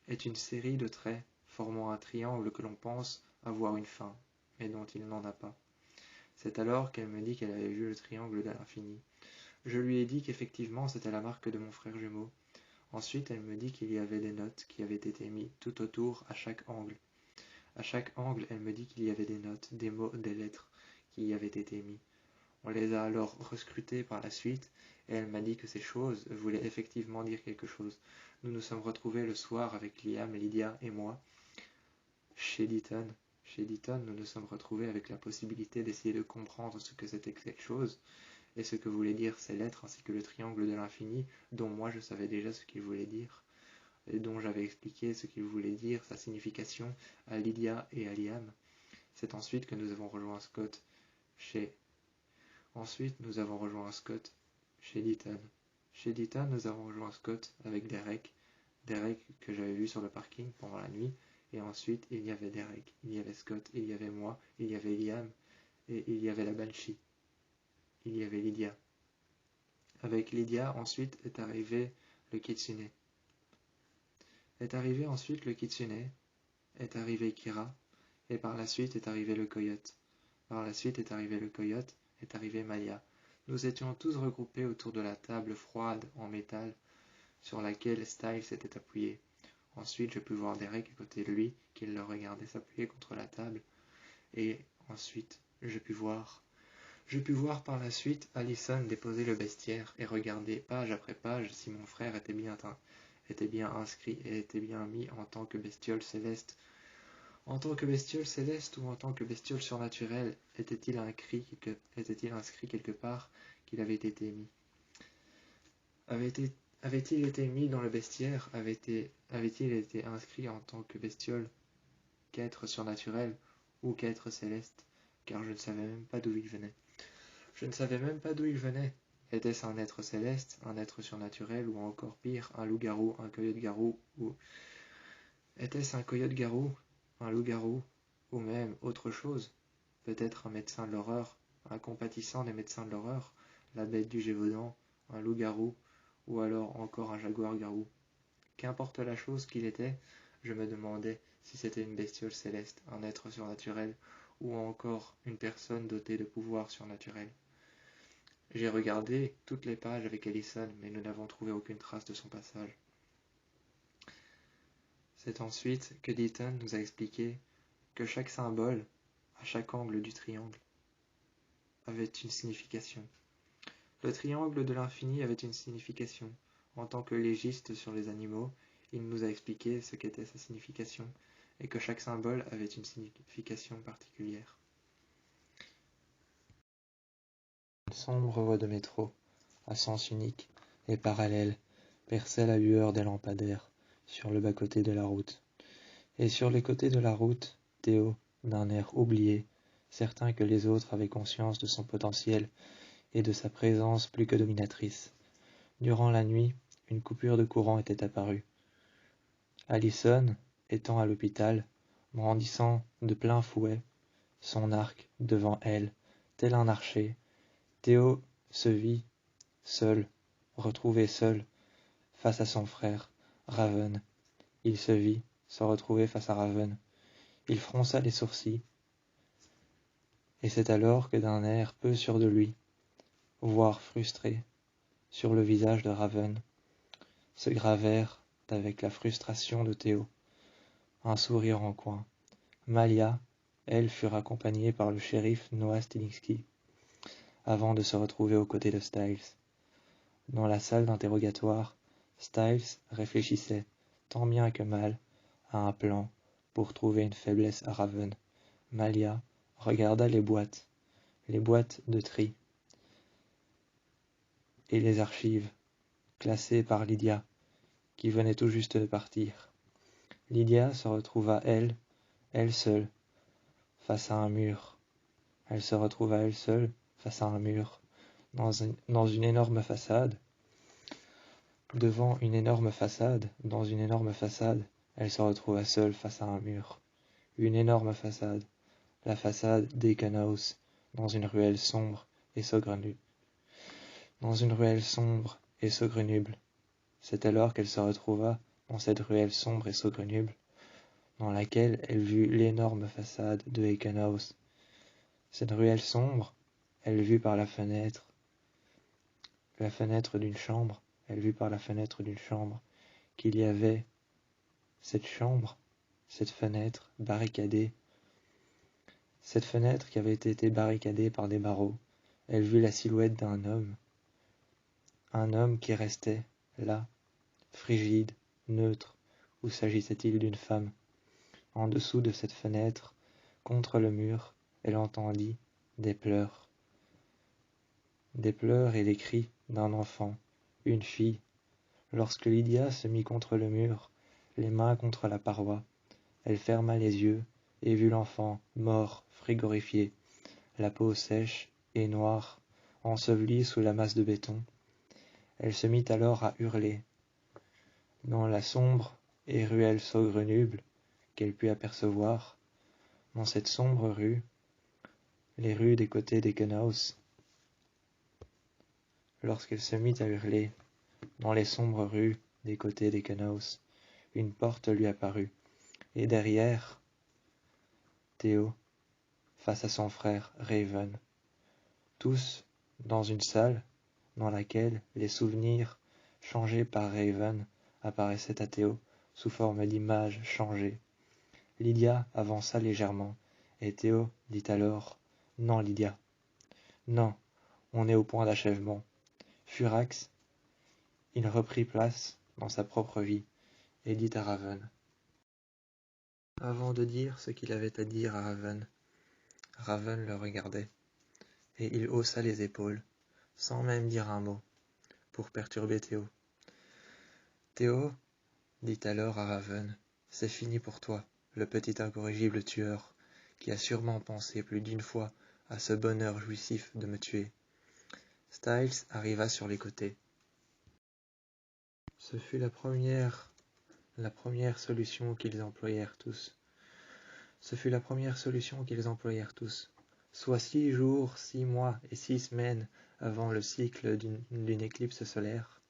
est une série de traits formant un triangle que l'on pense avoir une fin, mais dont il n'en a pas. C'est alors qu'elle me dit qu'elle avait vu le triangle de l'infini. Je lui ai dit qu'effectivement c'était la marque de mon frère jumeau. Ensuite, elle me dit qu'il y avait des notes qui avaient été mises tout autour à chaque angle. À chaque angle, elle me dit qu'il y avait des notes, des mots, des lettres qui y avaient été mis. On les a alors rescrutées par la suite, et elle m'a dit que ces choses voulaient effectivement dire quelque chose. Nous nous sommes retrouvés le soir avec Liam, Lydia et moi chez Deaton. Chez Deaton, nous nous sommes retrouvés avec la possibilité d'essayer de comprendre ce que c'était que cette chose, et ce que voulaient dire ces lettres, ainsi que le triangle de l'infini, dont moi je savais déjà ce qu'il voulait dire, et dont j'avais expliqué ce qu'il voulait dire, sa signification, à Lydia et à Liam. C'est ensuite que nous avons rejoint Scott chez Deaton. Chez Deaton, nous avons rejoint Scott avec Derek que j'avais vu sur le parking pendant la nuit, et ensuite il y avait Derek, il y avait Scott, il y avait moi, il y avait Liam, et il y avait la Banshee. Il y avait Lydia. Avec Lydia, ensuite est arrivé le Kitsune. Est arrivé ensuite le Kitsune, est arrivé Kira, et par la suite est arrivé le Coyote. Par la suite est arrivé le Coyote, est arrivé Maya. Nous étions tous regroupés autour de la table froide en métal sur laquelle Styles s'était appuyé. Ensuite, je pus voir Derek à côté de lui, qui le regardait s'appuyer contre la table. Et ensuite, je pus voir par la suite Allison déposer le bestiaire et regarder page après page si mon frère était bien inscrit et était bien mis en tant que bestiole céleste. En tant que bestiole céleste ou en tant que bestiole surnaturelle, était-il inscrit quelque part qu'il avait été mis? Avait-il été mis dans le bestiaire? Avait-il été inscrit en tant que bestiole, qu'être surnaturel ou qu'être céleste? Car je ne savais même pas d'où il venait. Était-ce un être céleste, un être surnaturel ou encore pire, un loup-garou, un coyote-garou ou... Était-ce un coyote-garou, un loup-garou ou même autre chose? Peut-être un médecin de l'horreur, un compatissant des médecins de l'horreur, la bête du Gévaudan, un loup-garou ou alors encore un jaguar-garou. Qu'importe la chose qu'il était, je me demandais si c'était une bestiole céleste, un être surnaturel ou encore une personne dotée de pouvoirs surnaturels. J'ai regardé toutes les pages avec Allison, mais nous n'avons trouvé aucune trace de son passage. C'est ensuite que Deaton nous a expliqué que chaque symbole, à chaque angle du triangle, avait une signification. Le triangle de l'infini avait une signification. En tant que légiste sur les animaux, il nous a expliqué ce qu'était sa signification, et que chaque symbole avait une signification particulière. Une sombre voie de métro, à sens unique et parallèle, perçait la lueur des lampadaires sur le bas-côté de la route. Et sur les côtés de la route, Théo, d'un air oublié, certain que les autres avaient conscience de son potentiel et de sa présence plus que dominatrice. Durant la nuit, une coupure de courant était apparue. Allison, étant à l'hôpital, brandissant de plein fouet son arc devant elle, tel un archer, Théo se vit seul, retrouvé seul, face à son frère, Raven. Il se vit se retrouver face à Raven. Il fronça les sourcils, et c'est alors que d'un air peu sûr de lui, voire frustré, sur le visage de Raven, se gravèrent, avec la frustration de Théo, un sourire en coin. Malia, elles furent accompagnées par le shérif Noah Stilinski, avant de se retrouver aux côtés de Styles. Dans la salle d'interrogatoire, Styles réfléchissait, tant bien que mal, à un plan pour trouver une faiblesse à Raven. Malia regarda les boîtes de tri, et les archives, classées par Lydia, qui venait tout juste de partir. Lydia se retrouva, elle seule, face à un mur. Elle se retrouva elle seule, face à un mur, dans une énorme façade. Devant une énorme façade, dans une énorme façade, elle se retrouva seule face à un mur. Une énorme façade, la façade d'Ekenhouse, dans une ruelle sombre et saugrenue. Dans une ruelle sombre et saugrenuble. C'est alors qu'elle se retrouva dans cette ruelle sombre et saugrenuble, dans laquelle elle vit l'énorme façade de Ekenhouse. Cette ruelle sombre, elle vit par la fenêtre d'une chambre, elle vit par la fenêtre d'une chambre, qu'il y avait cette chambre, cette fenêtre barricadée, cette fenêtre qui avait été barricadée par des barreaux. Elle vit la silhouette d'un homme, un homme qui restait là, frigide, neutre. Ou s'agissait-il d'une femme? En dessous de cette fenêtre, contre le mur, elle entendit des pleurs et les cris d'un enfant, une fille. Lorsque Lydia se mit contre le mur, les mains contre la paroi, elle ferma les yeux et vit l'enfant, mort, frigorifié, la peau sèche et noire, ensevelie sous la masse de béton. Elle se mit alors à hurler. Dans la sombre et ruelle saugrenuble qu'elle put apercevoir, dans cette sombre rue, les rues des côtés d'Ekenhouse, lorsqu'elle se mit à hurler, dans les sombres rues des côtés d'Ekenhouse, une porte lui apparut, et derrière, Théo, face à son frère Raven, tous dans une salle dans laquelle les souvenirs changés par Raven apparaissaient à Théo sous forme d'images changées. Lydia avança légèrement, et Théo dit alors « Non, Lydia, non, on est au point d'achèvement. » Furax, il reprit place dans sa propre vie, et dit à Raven. Avant de dire ce qu'il avait à dire à Raven, Raven le regardait, et il haussa les épaules, sans même dire un mot, pour perturber Théo. Théo, dit alors à Raven, c'est fini pour toi, le petit incorrigible tueur, qui a sûrement pensé plus d'une fois à ce bonheur jouissif de me tuer. Styles arriva sur les côtés. Ce fut la première solution qu'ils employèrent tous. Soit 6 jours, 6 mois et 6 semaines avant le cycle d'une éclipse solaire.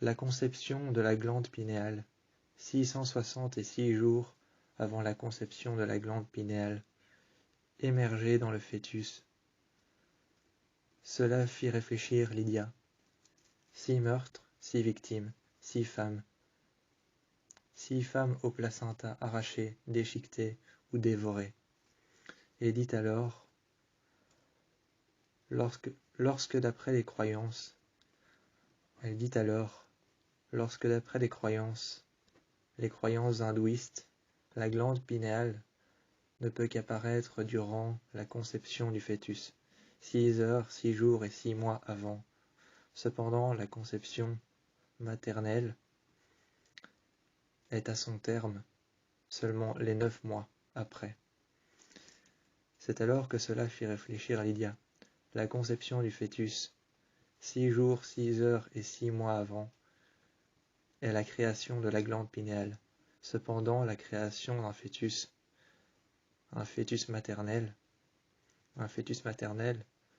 La conception de la glande pinéale, 666 jours avant la conception de la glande pinéale, émerger dans le fœtus. Cela fit réfléchir Lydia. 6 meurtres, 6 victimes, 6 femmes. 6 femmes au placenta arrachées, déchiquetées ou dévorées. Et dit alors, lorsque d'après les croyances, les croyances hindouistes, la glande pinéale ne peut qu'apparaître durant la conception du fœtus, 6 heures, 6 jours et 6 mois avant. Cependant, la conception maternelle est à son terme seulement les 9 mois après. C'est alors que cela fit réfléchir Lydia. La conception du fœtus, 6 jours, 6 heures et 6 mois avant, est la création de la glande pinéale. Cependant, la création d'un fœtus, un fœtus maternel,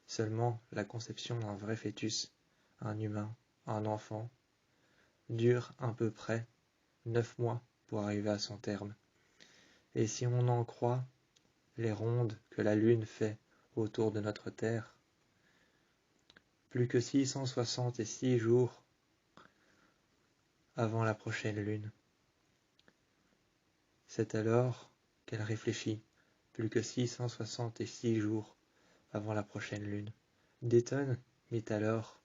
seulement la conception d'un vrai fœtus, un humain, un enfant, dure à peu près 9 mois pour arriver à son terme. Et si on en croit les rondes que la Lune fait autour de notre Terre, plus que 666 jours avant la prochaine Lune. C'est alors qu'elle réfléchit, plus que 666 jours avant la prochaine Lune. Dayton mit alors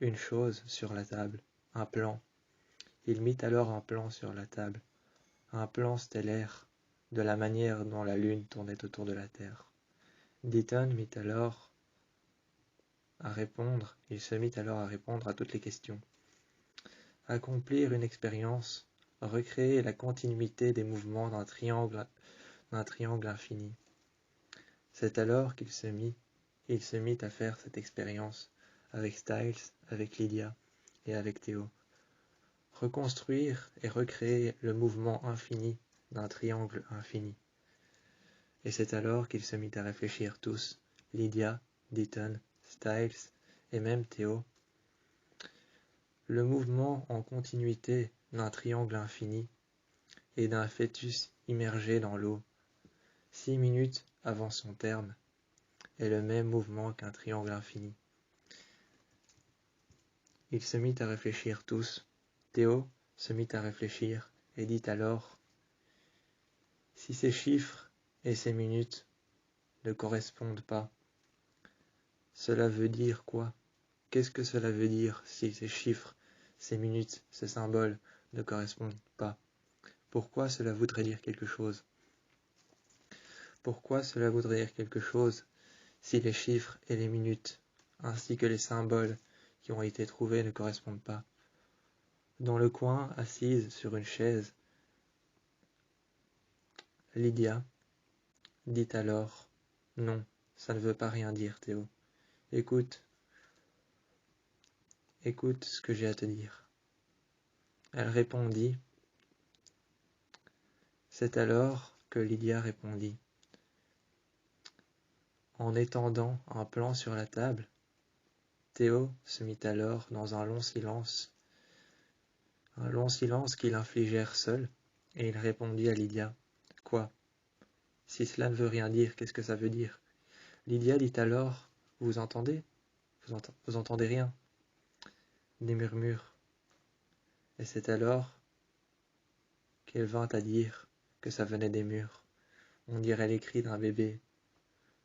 une chose sur la table, un plan. Il mit alors un plan sur la table, un plan stellaire de la manière dont la Lune tournait autour de la Terre. Dayton mit alors il se mit alors à répondre à toutes les questions. Accomplir une expérience, recréer la continuité des mouvements d'un triangle infini. C'est alors qu'il se mit à faire cette expérience avec Styles, avec Lydia et avec Théo. Reconstruire et recréer le mouvement infini d'un triangle infini. Et c'est alors qu'il se mit à réfléchir tous, Lydia, Deaton, Styles et même Théo. Le mouvement en continuité d'un triangle infini et d'un fœtus immergé dans l'eau, 6 minutes avant son terme, est le même mouvement qu'un triangle infini. Il se mit à réfléchir tous. Théo se mit à réfléchir et dit alors: si ces chiffres et ces minutes ne correspondent pas, cela veut dire quoi? Qu'est-ce que cela veut dire si ces chiffres, ces minutes, ces symboles ne correspondent pas? Pourquoi cela voudrait dire quelque chose? Pourquoi cela voudrait dire quelque chose si les chiffres et les minutes, ainsi que les symboles qui ont été trouvés ne correspondent pas? Dans le coin, assise sur une chaise, Lydia dit alors: non, ça ne veut pas rien dire, Théo. Écoute ce que j'ai à te dire. Elle répondit. C'est alors que Lydia répondit. En étendant un plan sur la table, Théo se mit alors dans un long silence qu'ils infligèrent seuls, et il répondit à Lydia. Quoi? Si cela ne veut rien dire, qu'est-ce que ça veut dire? Lydia dit alors: vous entendez? Vous entendez rien? Des murmures. Et c'est alors qu'elle vint à dire que ça venait des murs. On dirait les cris d'un bébé.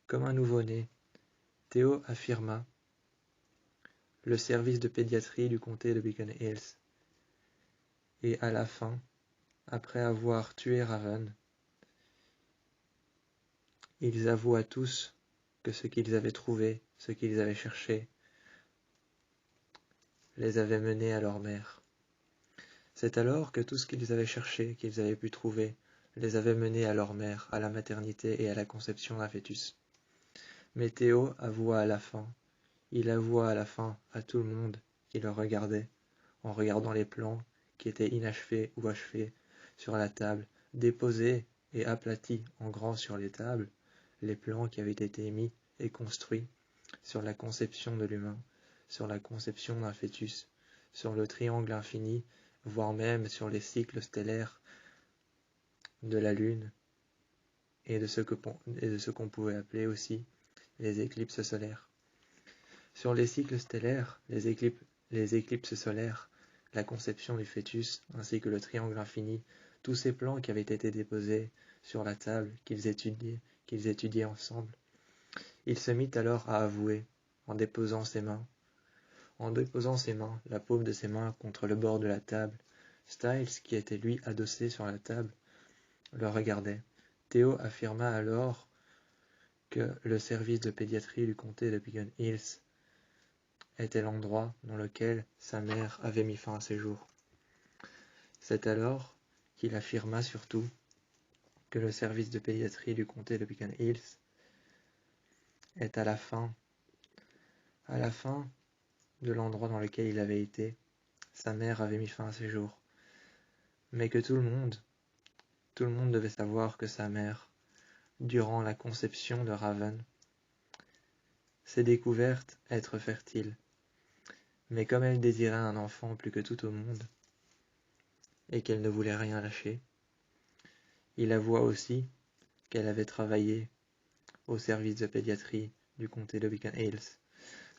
Comme un nouveau-né, Théo affirma: le service de pédiatrie du comté de Beacon Hills. Et à la fin, après avoir tué Raven, ils avouent à tous que ce qu'ils avaient trouvé, ce qu'ils avaient cherché, les avait menés à leur mère. C'est alors que tout ce qu'ils avaient cherché, qu'ils avaient pu trouver, les avait menés à leur mère, à la maternité et à la conception d'un fœtus. Mais Théo avoua à la fin, il avoua à la fin à tout le monde qui le regardait, en regardant les plans qui étaient inachevés ou achevés sur la table, déposés et aplatis en grand sur les tables, les plans qui avaient été mis et construits sur la conception de l'humain, sur la conception d'un fœtus, sur le triangle infini, voire même sur les cycles stellaires de la Lune et de ce qu'on pouvait appeler aussi les éclipses solaires. Sur les cycles stellaires, les éclipses solaires, la conception du fœtus, ainsi que le triangle infini, tous ces plans qui avaient été déposés sur la table, qu'ils étudiaient ensemble. Il se mit alors à avouer, en déposant ses mains, la paume de ses mains contre le bord de la table. Styles, qui était lui adossé sur la table, le regardait. Théo affirma alors que le service de pédiatrie du comté de Beacon Hills était l'endroit dans lequel sa mère avait mis fin à ses jours. C'est alors qu'il affirma surtout que le service de pédiatrie du comté de Beacon Hills est à la fin de l'endroit dans lequel il avait été. Sa mère avait mis fin à ses jours. Mais que tout le monde devait savoir que sa mère, durant la conception de Raven, s'est découverte être fertile. Mais comme elle désirait un enfant plus que tout au monde, et qu'elle ne voulait rien lâcher, il avoua aussi qu'elle avait travaillé au service de pédiatrie du comté de Beacon Hills.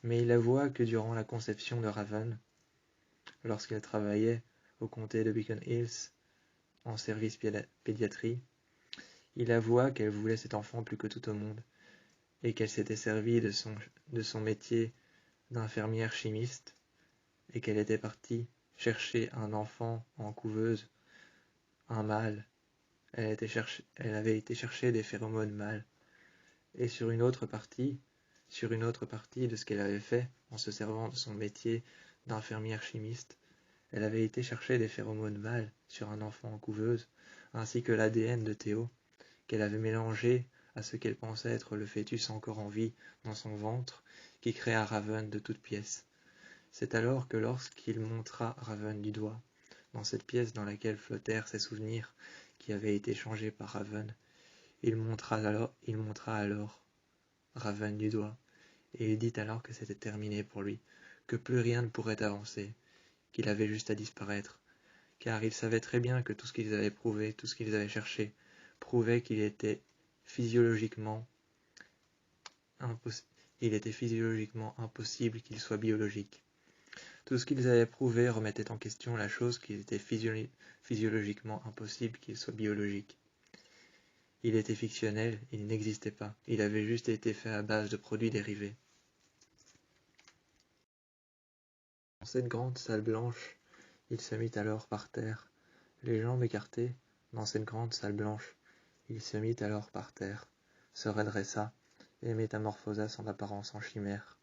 Mais il avoua que durant la conception de Raven, lorsqu'elle travaillait au comté de Beacon Hills en service pédiatrie, il avoua qu'elle voulait cet enfant plus que tout au monde, et qu'elle s'était servie de son métier d'infirmière chimiste, et qu'elle était partie chercher un enfant en couveuse, un mâle. Elle avait été chercher des phéromones mâles. Et sur une autre partie, sur une autre partie de ce qu'elle avait fait en se servant de son métier d'infirmière chimiste. Elle avait été chercher des phéromones mâles sur un enfant en couveuse, ainsi que l'ADN de Théo, qu'elle avait mélangé à ce qu'elle pensait être le fœtus encore en vie dans son ventre, qui créa Raven de toutes pièces. C'est alors que lorsqu'il montra Raven du doigt, dans cette pièce dans laquelle flottèrent ses souvenirs qui avaient été changés par Raven, il montra alors Raven du doigt, et il dit alors que c'était terminé pour lui, que plus rien ne pourrait avancer, qu'il avait juste à disparaître, car il savait très bien que tout ce qu'ils avaient prouvé, tout ce qu'ils avaient cherché, prouvait qu'il était physiologiquement impossible qu'il soit biologique. Tout ce qu'ils avaient prouvé remettait en question la chose qu'il était physiologiquement impossible qu'il soit biologique. Il était fictionnel, il n'existait pas, il avait juste été fait à base de produits dérivés. Dans cette grande salle blanche, il se mit alors par terre, les jambes écartées. Dans cette grande salle blanche, il se mit alors par terre, se redressa, et métamorphosa son apparence en chimère.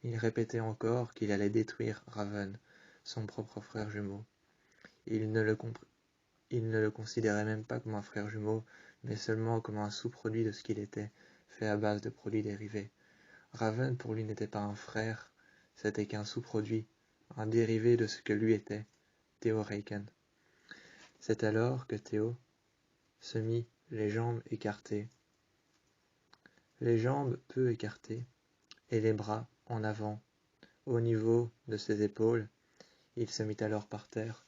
Il répétait encore qu'il allait détruire Raven, son propre frère jumeau. Il ne le considérait même pas comme un frère jumeau, mais seulement comme un sous-produit de ce qu'il était, fait à base de produits dérivés. Raven pour lui n'était pas un frère, c'était qu'un sous-produit, un dérivé de ce que lui était, Théo Reiken. C'est alors que Théo se mit les jambes écartées, les jambes peu écartées, et les bras en avant, au niveau de ses épaules. Il se mit alors par terre,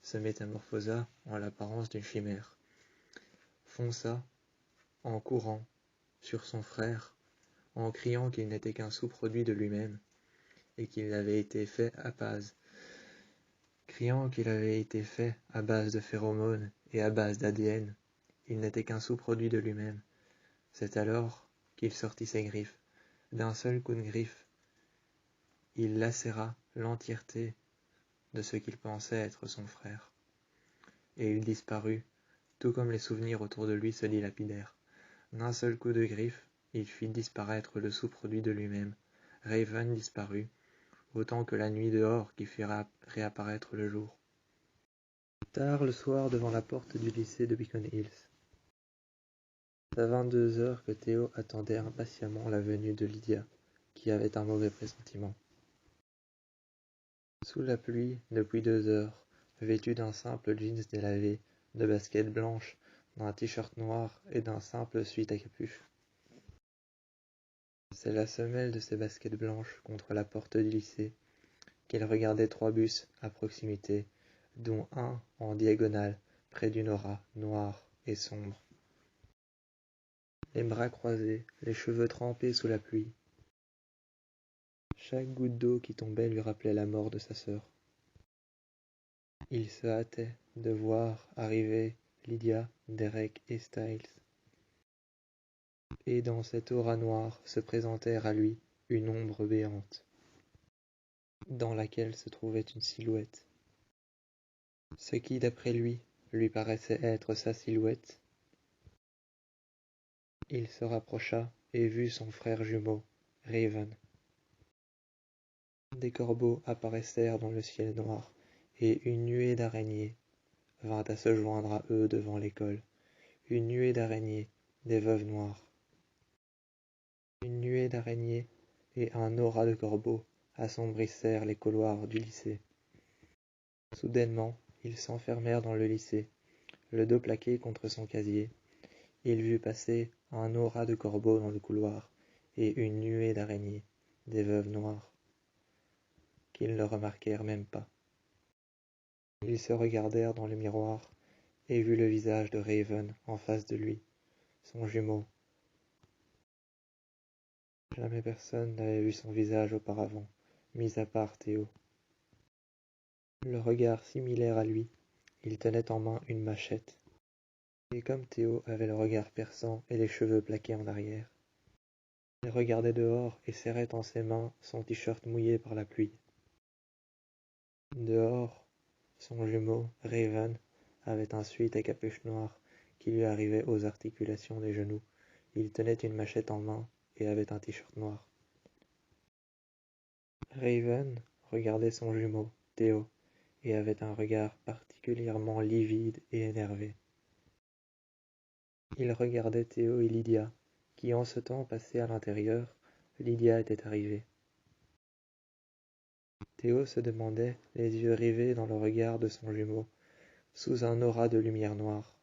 se métamorphosa en l'apparence d'une chimère, fonça en courant sur son frère, en criant qu'il n'était qu'un sous-produit de lui-même, et qu'il avait été fait à base de phéromones et à base d'ADN. Il n'était qu'un sous-produit de lui-même. C'est alors qu'il sortit ses griffes. D'un seul coup de griffe, il lacéra l'entièreté de ce qu'il pensait être son frère. Et il disparut, tout comme les souvenirs autour de lui se dilapidèrent. D'un seul coup de griffe, il fit disparaître le sous-produit de lui-même. Raven disparut, autant que la nuit dehors qui fit réapparaître le jour. Tard le soir devant la porte du lycée de Beacon Hills. C'est à 22 heures que Théo attendait impatiemment la venue de Lydia, qui avait un mauvais pressentiment. Sous la pluie, depuis 2 heures, vêtu d'un simple jeans délavé, de baskets blanches, d'un t-shirt noir et d'un simple sweat à capuche. C'est la semelle de ses baskets blanches contre la porte du lycée qu'il regardait 3 bus à proximité, dont un en diagonale, près d'une aura noire et sombre. Les bras croisés, les cheveux trempés sous la pluie. Chaque goutte d'eau qui tombait lui rappelait la mort de sa sœur. Il se hâtait de voir arriver Lydia, Derek et Styles. Et dans cette aura noire se présentèrent à lui une ombre béante, dans laquelle se trouvait une silhouette. Ce qui, d'après lui paraissait être sa silhouette. Il se rapprocha et vit son frère jumeau, Raven. Des corbeaux apparaissèrent dans le ciel noir, et une nuée d'araignées vint à se joindre à eux devant l'école. Une nuée d'araignées, des veuves noires. Une nuée d'araignées et un aura de corbeaux assombrissèrent les couloirs du lycée. Soudainement, ils s'enfermèrent dans le lycée, le dos plaqué contre son casier. Il vit passer un aura de corbeaux dans le couloir, et une nuée d'araignées, des veuves noires, qu'ils ne remarquèrent même pas. Ils se regardèrent dans le miroir, et vit le visage de Raven en face de lui, son jumeau. Jamais personne n'avait vu son visage auparavant, mis à part Théo. Le regard similaire à lui, il tenait en main une machette. Et comme Théo avait le regard perçant et les cheveux plaqués en arrière, il regardait dehors et serrait en ses mains son t-shirt mouillé par la pluie. Dehors, son jumeau, Raven, avait un sweat à capuche noire qui lui arrivait aux articulations des genoux. Il tenait une machette en main et avait un t-shirt noir. Raven regardait son jumeau, Theo, et avait un regard particulièrement livide et énervé. Il regardait Theo et Lydia, qui en ce temps passaient à l'intérieur. Lydia était arrivée. Theo se demandait, les yeux rivés dans le regard de son jumeau, sous un aura de lumière noire.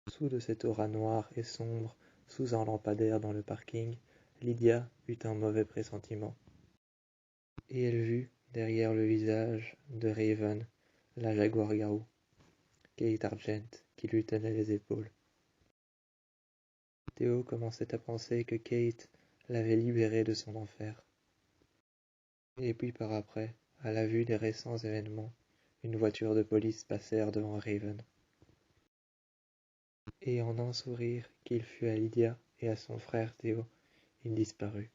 Sous de cette aura noire et sombre, sous un lampadaire dans le parking, Lydia eut un mauvais pressentiment. Et elle vit, derrière le visage de Raven, la jaguar-garou, Kate Argent, qui lui tenait les épaules. Theo commençait à penser que Kate l'avait libéré de son enfer. Et puis par après, à la vue des récents événements, une voiture de police passèrent devant Raven. Et en un sourire qu'il fut à Lydia et à son frère Theo, il disparut.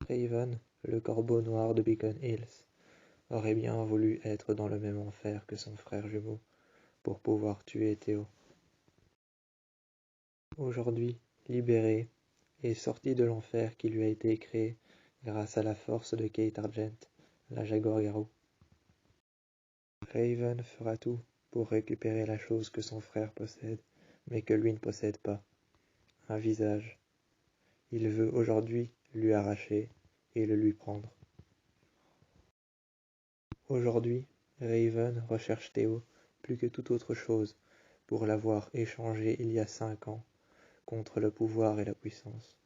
Raven, le corbeau noir de Beacon Hills, aurait bien voulu être dans le même enfer que son frère jumeau pour pouvoir tuer Theo. Aujourd'hui, libéré et sorti de l'enfer qui lui a été créé grâce à la force de Kate Argent, la jaguar-garou, Raven fera tout pour récupérer la chose que son frère possède, mais que lui ne possède pas, un visage. Il veut aujourd'hui lui arracher et le lui prendre. Aujourd'hui, Raven recherche Theo plus que toute autre chose pour l'avoir échangé il y a 5 ans contre le pouvoir et la puissance.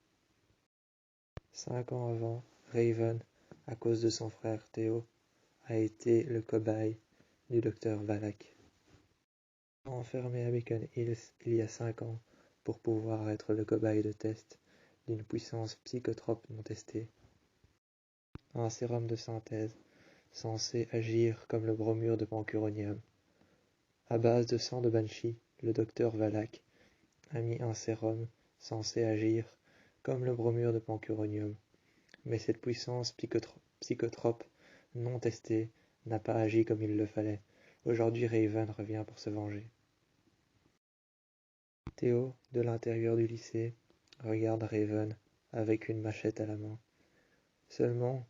5 ans avant, Raven, à cause de son frère Theo, a été le cobaye du docteur Valak. Enfermé à Beacon Hills il y a 5 ans pour pouvoir être le cobaye de test d'une puissance psychotrope non testée. Un sérum de synthèse censé agir comme le bromure de pancuronium. À base de sang de Banshee, le docteur Valak a mis un sérum censé agir comme le bromure de pancuronium. Mais cette puissance psychotrope non testée n'a pas agi comme il le fallait. Aujourd'hui, Raven revient pour se venger. Theo, de l'intérieur du lycée, regarde Raven avec une machette à la main. Seulement,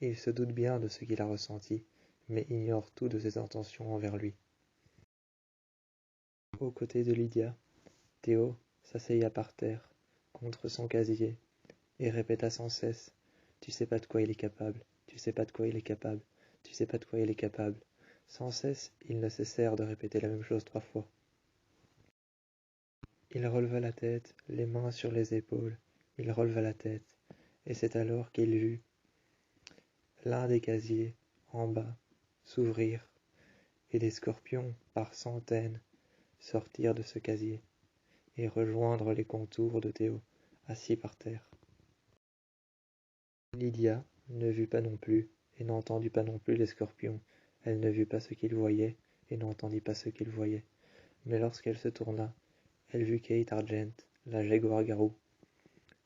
il se doute bien de ce qu'il a ressenti, mais ignore tout de ses intentions envers lui. Aux côtés de Lydia, Theo s'asseya par terre, contre son casier, et répéta sans cesse « Tu sais pas de quoi il est capable, tu sais pas de quoi il est capable, tu sais pas de quoi il est capable ». Sans cesse, ils ne cessèrent de répéter la même chose 3 fois. Il releva la tête, les mains sur les épaules, il releva la tête, et c'est alors qu'il vit l'un des casiers, en bas, s'ouvrir, et des scorpions, par centaines, sortir de ce casier, et rejoindre les contours de Theo, assis par terre. Lydia ne vit pas non plus, et n'entendit pas non plus les scorpions. Elle ne vit pas ce qu'ils voyaient, et n'entendit pas ce qu'ils voyaient. Mais lorsqu'elle se tourna, elle vit Kate Argent, la jaguar-garou,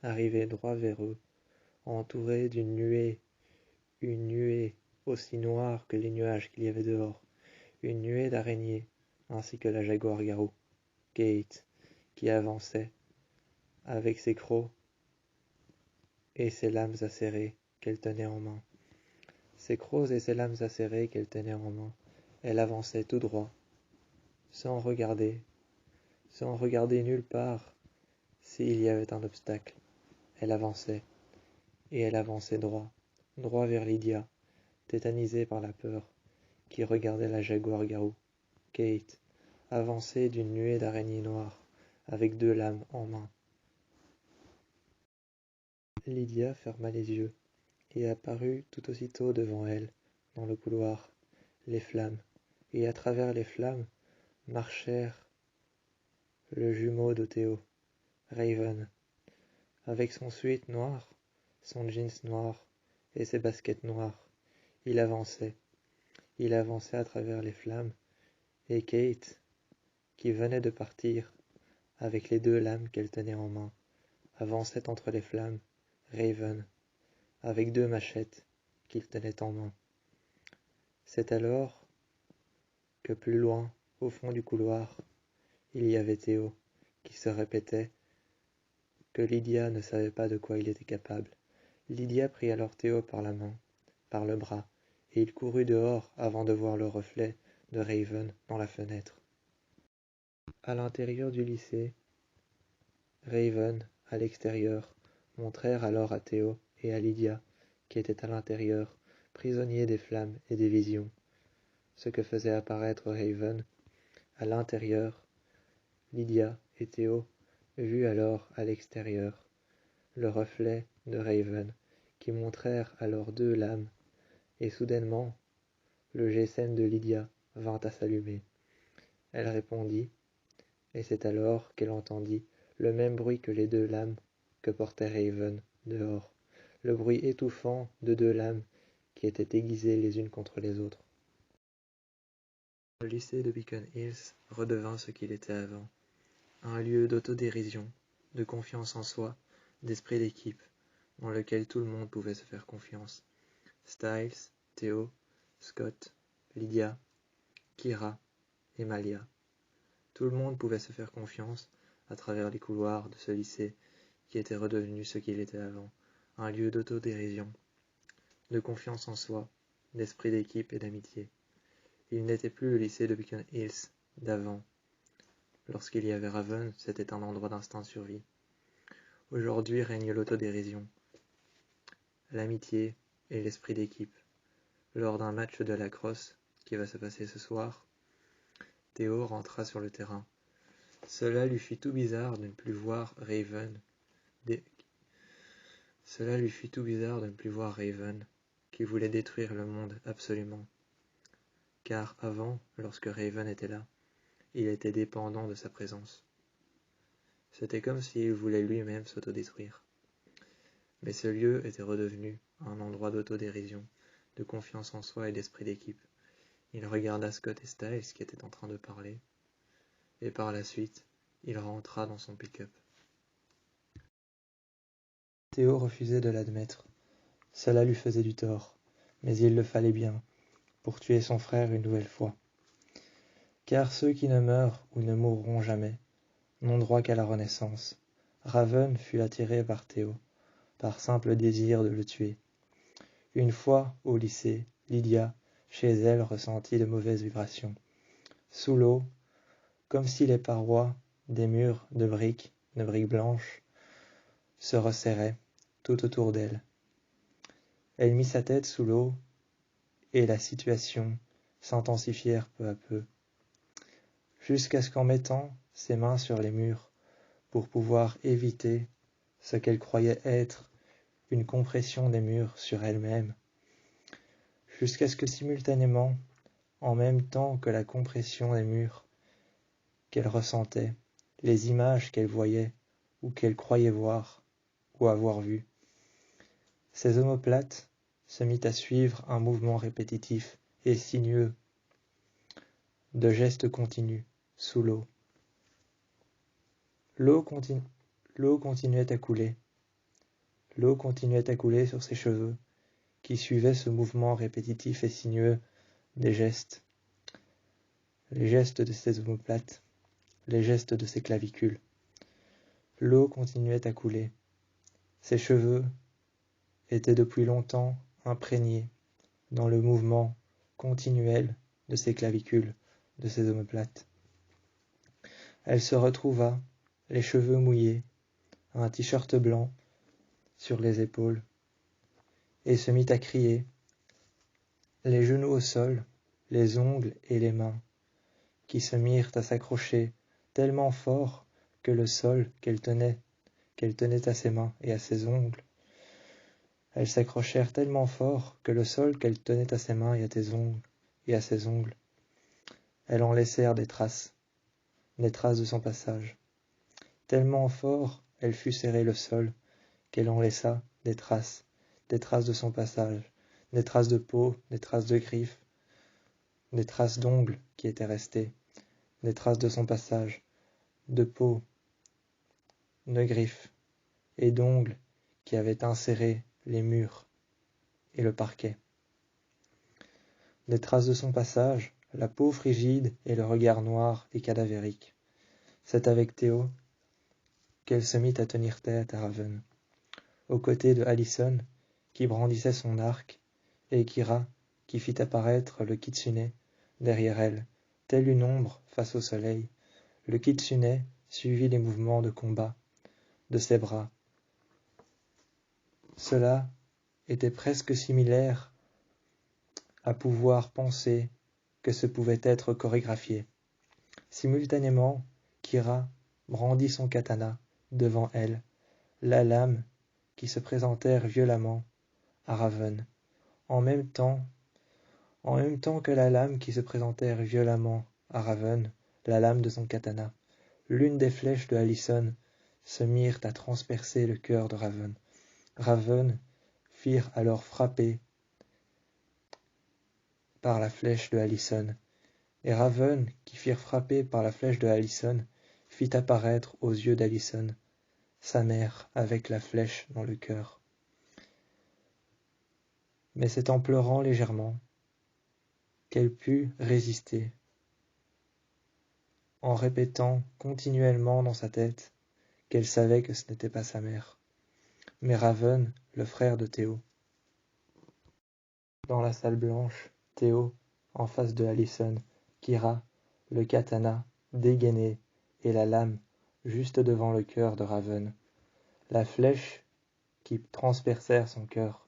arriver droit vers eux, entourée d'une nuée, une nuée aussi noire que les nuages qu'il y avait dehors, une nuée d'araignées, ainsi que la jaguar-garou, Kate, qui avançait, avec ses crocs et ses lames acérées qu'elle tenait en main. Ses crocs et ses lames acérées qu'elle tenait en main, elle avançait tout droit, sans regarder nulle part s'il y avait un obstacle. Elle avançait, et elle avançait droit, droit vers Lydia, tétanisée par la peur, qui regardait la jaguar-garou, Kate, avancer d'une nuée d'araignées noires, avec 2 lames en main. Lydia ferma les yeux, et apparut tout aussitôt devant elle, dans le couloir, les flammes, et à travers les flammes marchèrent le jumeau de Theo, Raven, avec son sweat noir, son jeans noir et ses baskets noires. Il avançait à travers les flammes, et Kate, qui venait de partir, avec les 2 lames qu'elle tenait en main, avançait entre les flammes, Raven, avec 2 machettes qu'il tenait en main. C'est alors que plus loin, au fond du couloir, il y avait Theo, qui se répétait que Lydia ne savait pas de quoi il était capable. Lydia prit alors Théo par la main, par le bras, et il courut dehors avant de voir le reflet de Raven dans la fenêtre. À l'intérieur du lycée, Raven, à l'extérieur, montrèrent alors à Théo et à Lydia, qui étaient à l'intérieur, prisonniers des flammes et des visions, ce que faisait apparaître Raven. À l'intérieur, Lydia et Théo vus alors à l'extérieur le reflet de Raven, qui montrèrent alors deux lames, et soudainement le GSM de Lydia vint à s'allumer. Elle répondit, et c'est alors qu'elle entendit le même bruit que les deux lames que portait Raven dehors, le bruit étouffant de deux lames qui étaient aiguisées les unes contre les autres. Le lycée de Beacon Hills redevint ce qu'il était avant, un lieu d'autodérision, de confiance en soi, d'esprit d'équipe, dans lequel tout le monde pouvait se faire confiance. Styles, Théo, Scott, Lydia, Kira et Malia. Tout le monde pouvait se faire confiance à travers les couloirs de ce lycée qui était redevenu ce qu'il était avant, un lieu d'autodérision, de confiance en soi, d'esprit d'équipe et d'amitié. Il n'était plus le lycée de Beacon Hills d'avant. Lorsqu'il y avait Raven, c'était un endroit d'instinct de survie. Aujourd'hui règne l'autodérision, l'amitié et l'esprit d'équipe. Lors d'un match de lacrosse qui va se passer ce soir, Théo rentra sur le terrain. Cela lui fit tout bizarre de ne plus voir Raven. Cela lui fit tout bizarre de ne plus voir Raven, qui voulait détruire le monde absolument. Car avant, lorsque Raven était là, il était dépendant de sa présence. C'était comme s'il voulait lui-même s'autodétruire. Mais ce lieu était redevenu un endroit d'autodérision, de confiance en soi et d'esprit d'équipe. Il regarda Scott et Styles qui étaient en train de parler, et par la suite, il rentra dans son pick-up. Théo refusait de l'admettre. Cela lui faisait du tort, mais il le fallait bien, pour tuer son frère une nouvelle fois. Car ceux qui ne meurent ou ne mourront jamais n'ont droit qu'à la renaissance. Raven fut attiré par Théo, par simple désir de le tuer. Une fois, au lycée, Lydia, chez elle, ressentit de mauvaises vibrations. Sous l'eau, comme si les parois des murs de briques blanches, se resserraient tout autour d'elle. Elle mit sa tête sous l'eau et la situation s'intensifièrent peu à peu, jusqu'à ce qu'en mettant ses mains sur les murs pour pouvoir éviter ce qu'elle croyait être une compression des murs sur elle-même, jusqu'à ce que simultanément, en même temps que la compression des murs qu'elle ressentait, les images qu'elle voyait ou qu'elle croyait voir ou avoir vues, ses omoplates se mit à suivre un mouvement répétitif et sinueux de gestes continus sous l'eau. L'eau continuait à couler. L'eau continuait à couler sur ses cheveux, qui suivaient ce mouvement répétitif et sinueux des gestes, les gestes de ses omoplates, les gestes de ses clavicules. L'eau continuait à couler. Ses cheveux étaient depuis longtemps imprégnés dans le mouvement continuel de ses clavicules, de ses omoplates. Elle se retrouva, les cheveux mouillés, un t-shirt blanc sur les épaules, et se mit à crier, les genoux au sol, les ongles et les mains, qui se mirent à s'accrocher tellement fort que le sol qu'elle tenait à ses mains et à ses ongles, elles s'accrochèrent tellement fort que le sol qu'elle tenait à ses mains et à ses ongles, elles en laissèrent des traces de son passage. Tellement fort elle fut serrée le sol qu'elle en laissa des traces de son passage, des traces de peau, des traces de griffes, des traces d'ongles qui étaient restées, des traces de son passage, de peau, de griffes et d'ongles qui avaient inséré les murs et le parquet. Des traces de son passage, la peau frigide et le regard noir et cadavérique. C'est avec Théo qu'elle se mit à tenir tête à Raven, aux côtés de Allison, qui brandissait son arc, et Kira, qui fit apparaître le kitsune derrière elle, telle une ombre face au soleil. Le kitsune suivit les mouvements de combat de ses bras. Cela était presque similaire à pouvoir penser que ce pouvait être chorégraphié. Simultanément, Kira brandit son katana devant elle, la lame qui se présentèrent violemment à Raven. En même temps que la lame qui se présentèrent violemment à Raven, la lame de son katana, l'une des flèches de Allison se mirent à transpercer le cœur de Raven. Raven firent alors frapper par la flèche de Allison, et Raven, qui firent frapper par la flèche de Allison, fit apparaître aux yeux d'Allison sa mère avec la flèche dans le cœur. Mais c'est en pleurant légèrement qu'elle put résister, en répétant continuellement dans sa tête qu'elle savait que ce n'était pas sa mère, mais Raven, le frère de Théo. Dans la salle blanche, Théo, en face de Allison, Kira, le katana, dégainé, et la lame, juste devant le cœur de Raven. La flèche qui transpercèrent son cœur.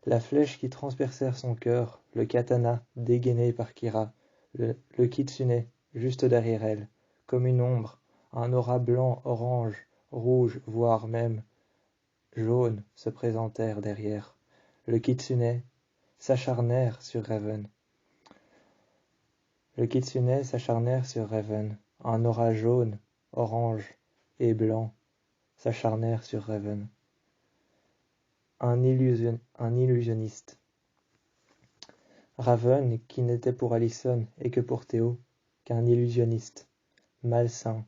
La flèche qui transpercèrent son cœur, le katana dégainé par Kira, le kitsune juste derrière elle, comme une ombre, un aura blanc, orange, rouge, voire même jaune se présentèrent derrière. Le kitsune s'acharnèrent sur Raven. Le kitsune s'acharnèrent sur Raven. Un aura jaune, orange et blanc s'acharnèrent sur Raven. Un illusionniste. Raven, qui n'était pour Allison et que pour Théo qu'un illusionniste, malsain.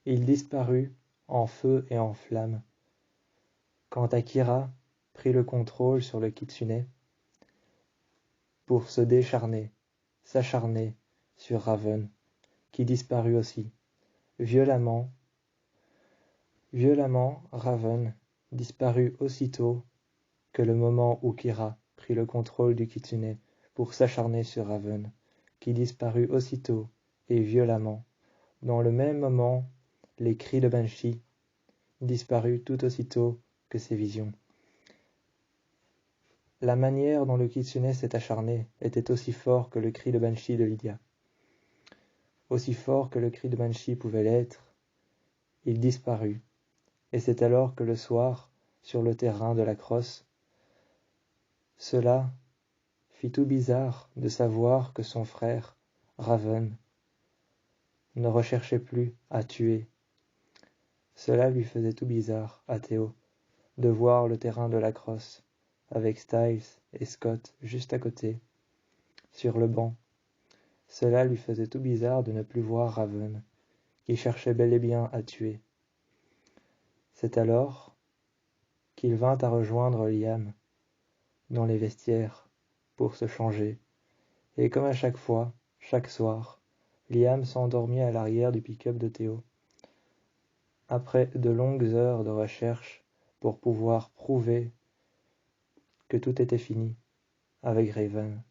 Il disparut en feu et en flammes. Quand Akira prit le contrôle sur le kitsune pour se s'acharner sur Raven, qui disparut aussi. Violemment, Raven disparut aussitôt que le moment où Kira prit le contrôle du kitsune pour s'acharner sur Raven, qui disparut aussitôt et violemment. Dans le même moment, les cris de Banshee disparut tout aussitôt que ces visions. La manière dont le kitsune s'est acharné était aussi fort que le cri de Banshee de Lydia. Aussi fort que le cri de Banshee pouvait l'être, il disparut, et c'est alors que le soir, sur le terrain de la crosse, cela fit tout bizarre de savoir que son frère, Raven, ne recherchait plus à tuer. Cela lui faisait tout bizarre à Théo, de voir le terrain de la crosse, avec Styles et Scott juste à côté, sur le banc. Cela lui faisait tout bizarre de ne plus voir Raven, qui cherchait bel et bien à tuer. C'est alors qu'il vint à rejoindre Liam dans les vestiaires pour se changer, et comme à chaque fois, chaque soir, Liam s'endormit à l'arrière du pick-up de Théo. Après de longues heures de recherche pour pouvoir prouver que tout était fini avec Raven.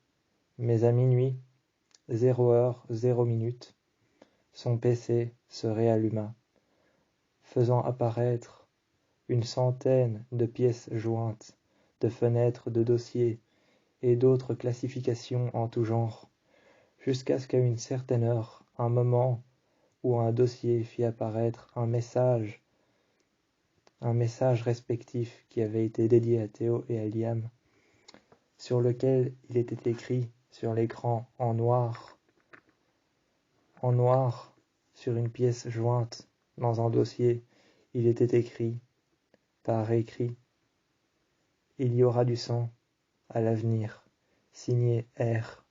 Mais à minuit, 0h, 0 son PC se réalluma, faisant apparaître une centaine de pièces jointes, de fenêtres, de dossiers et d'autres classifications en tout genre, jusqu'à ce qu'à une certaine heure, un moment où un dossier fit apparaître un message respectif qui avait été dédié à Théo et à Liam, sur lequel il était écrit sur l'écran en noir, sur une pièce jointe dans un dossier, il était écrit, par écrit, « Il y aura du sang à l'avenir, signé R.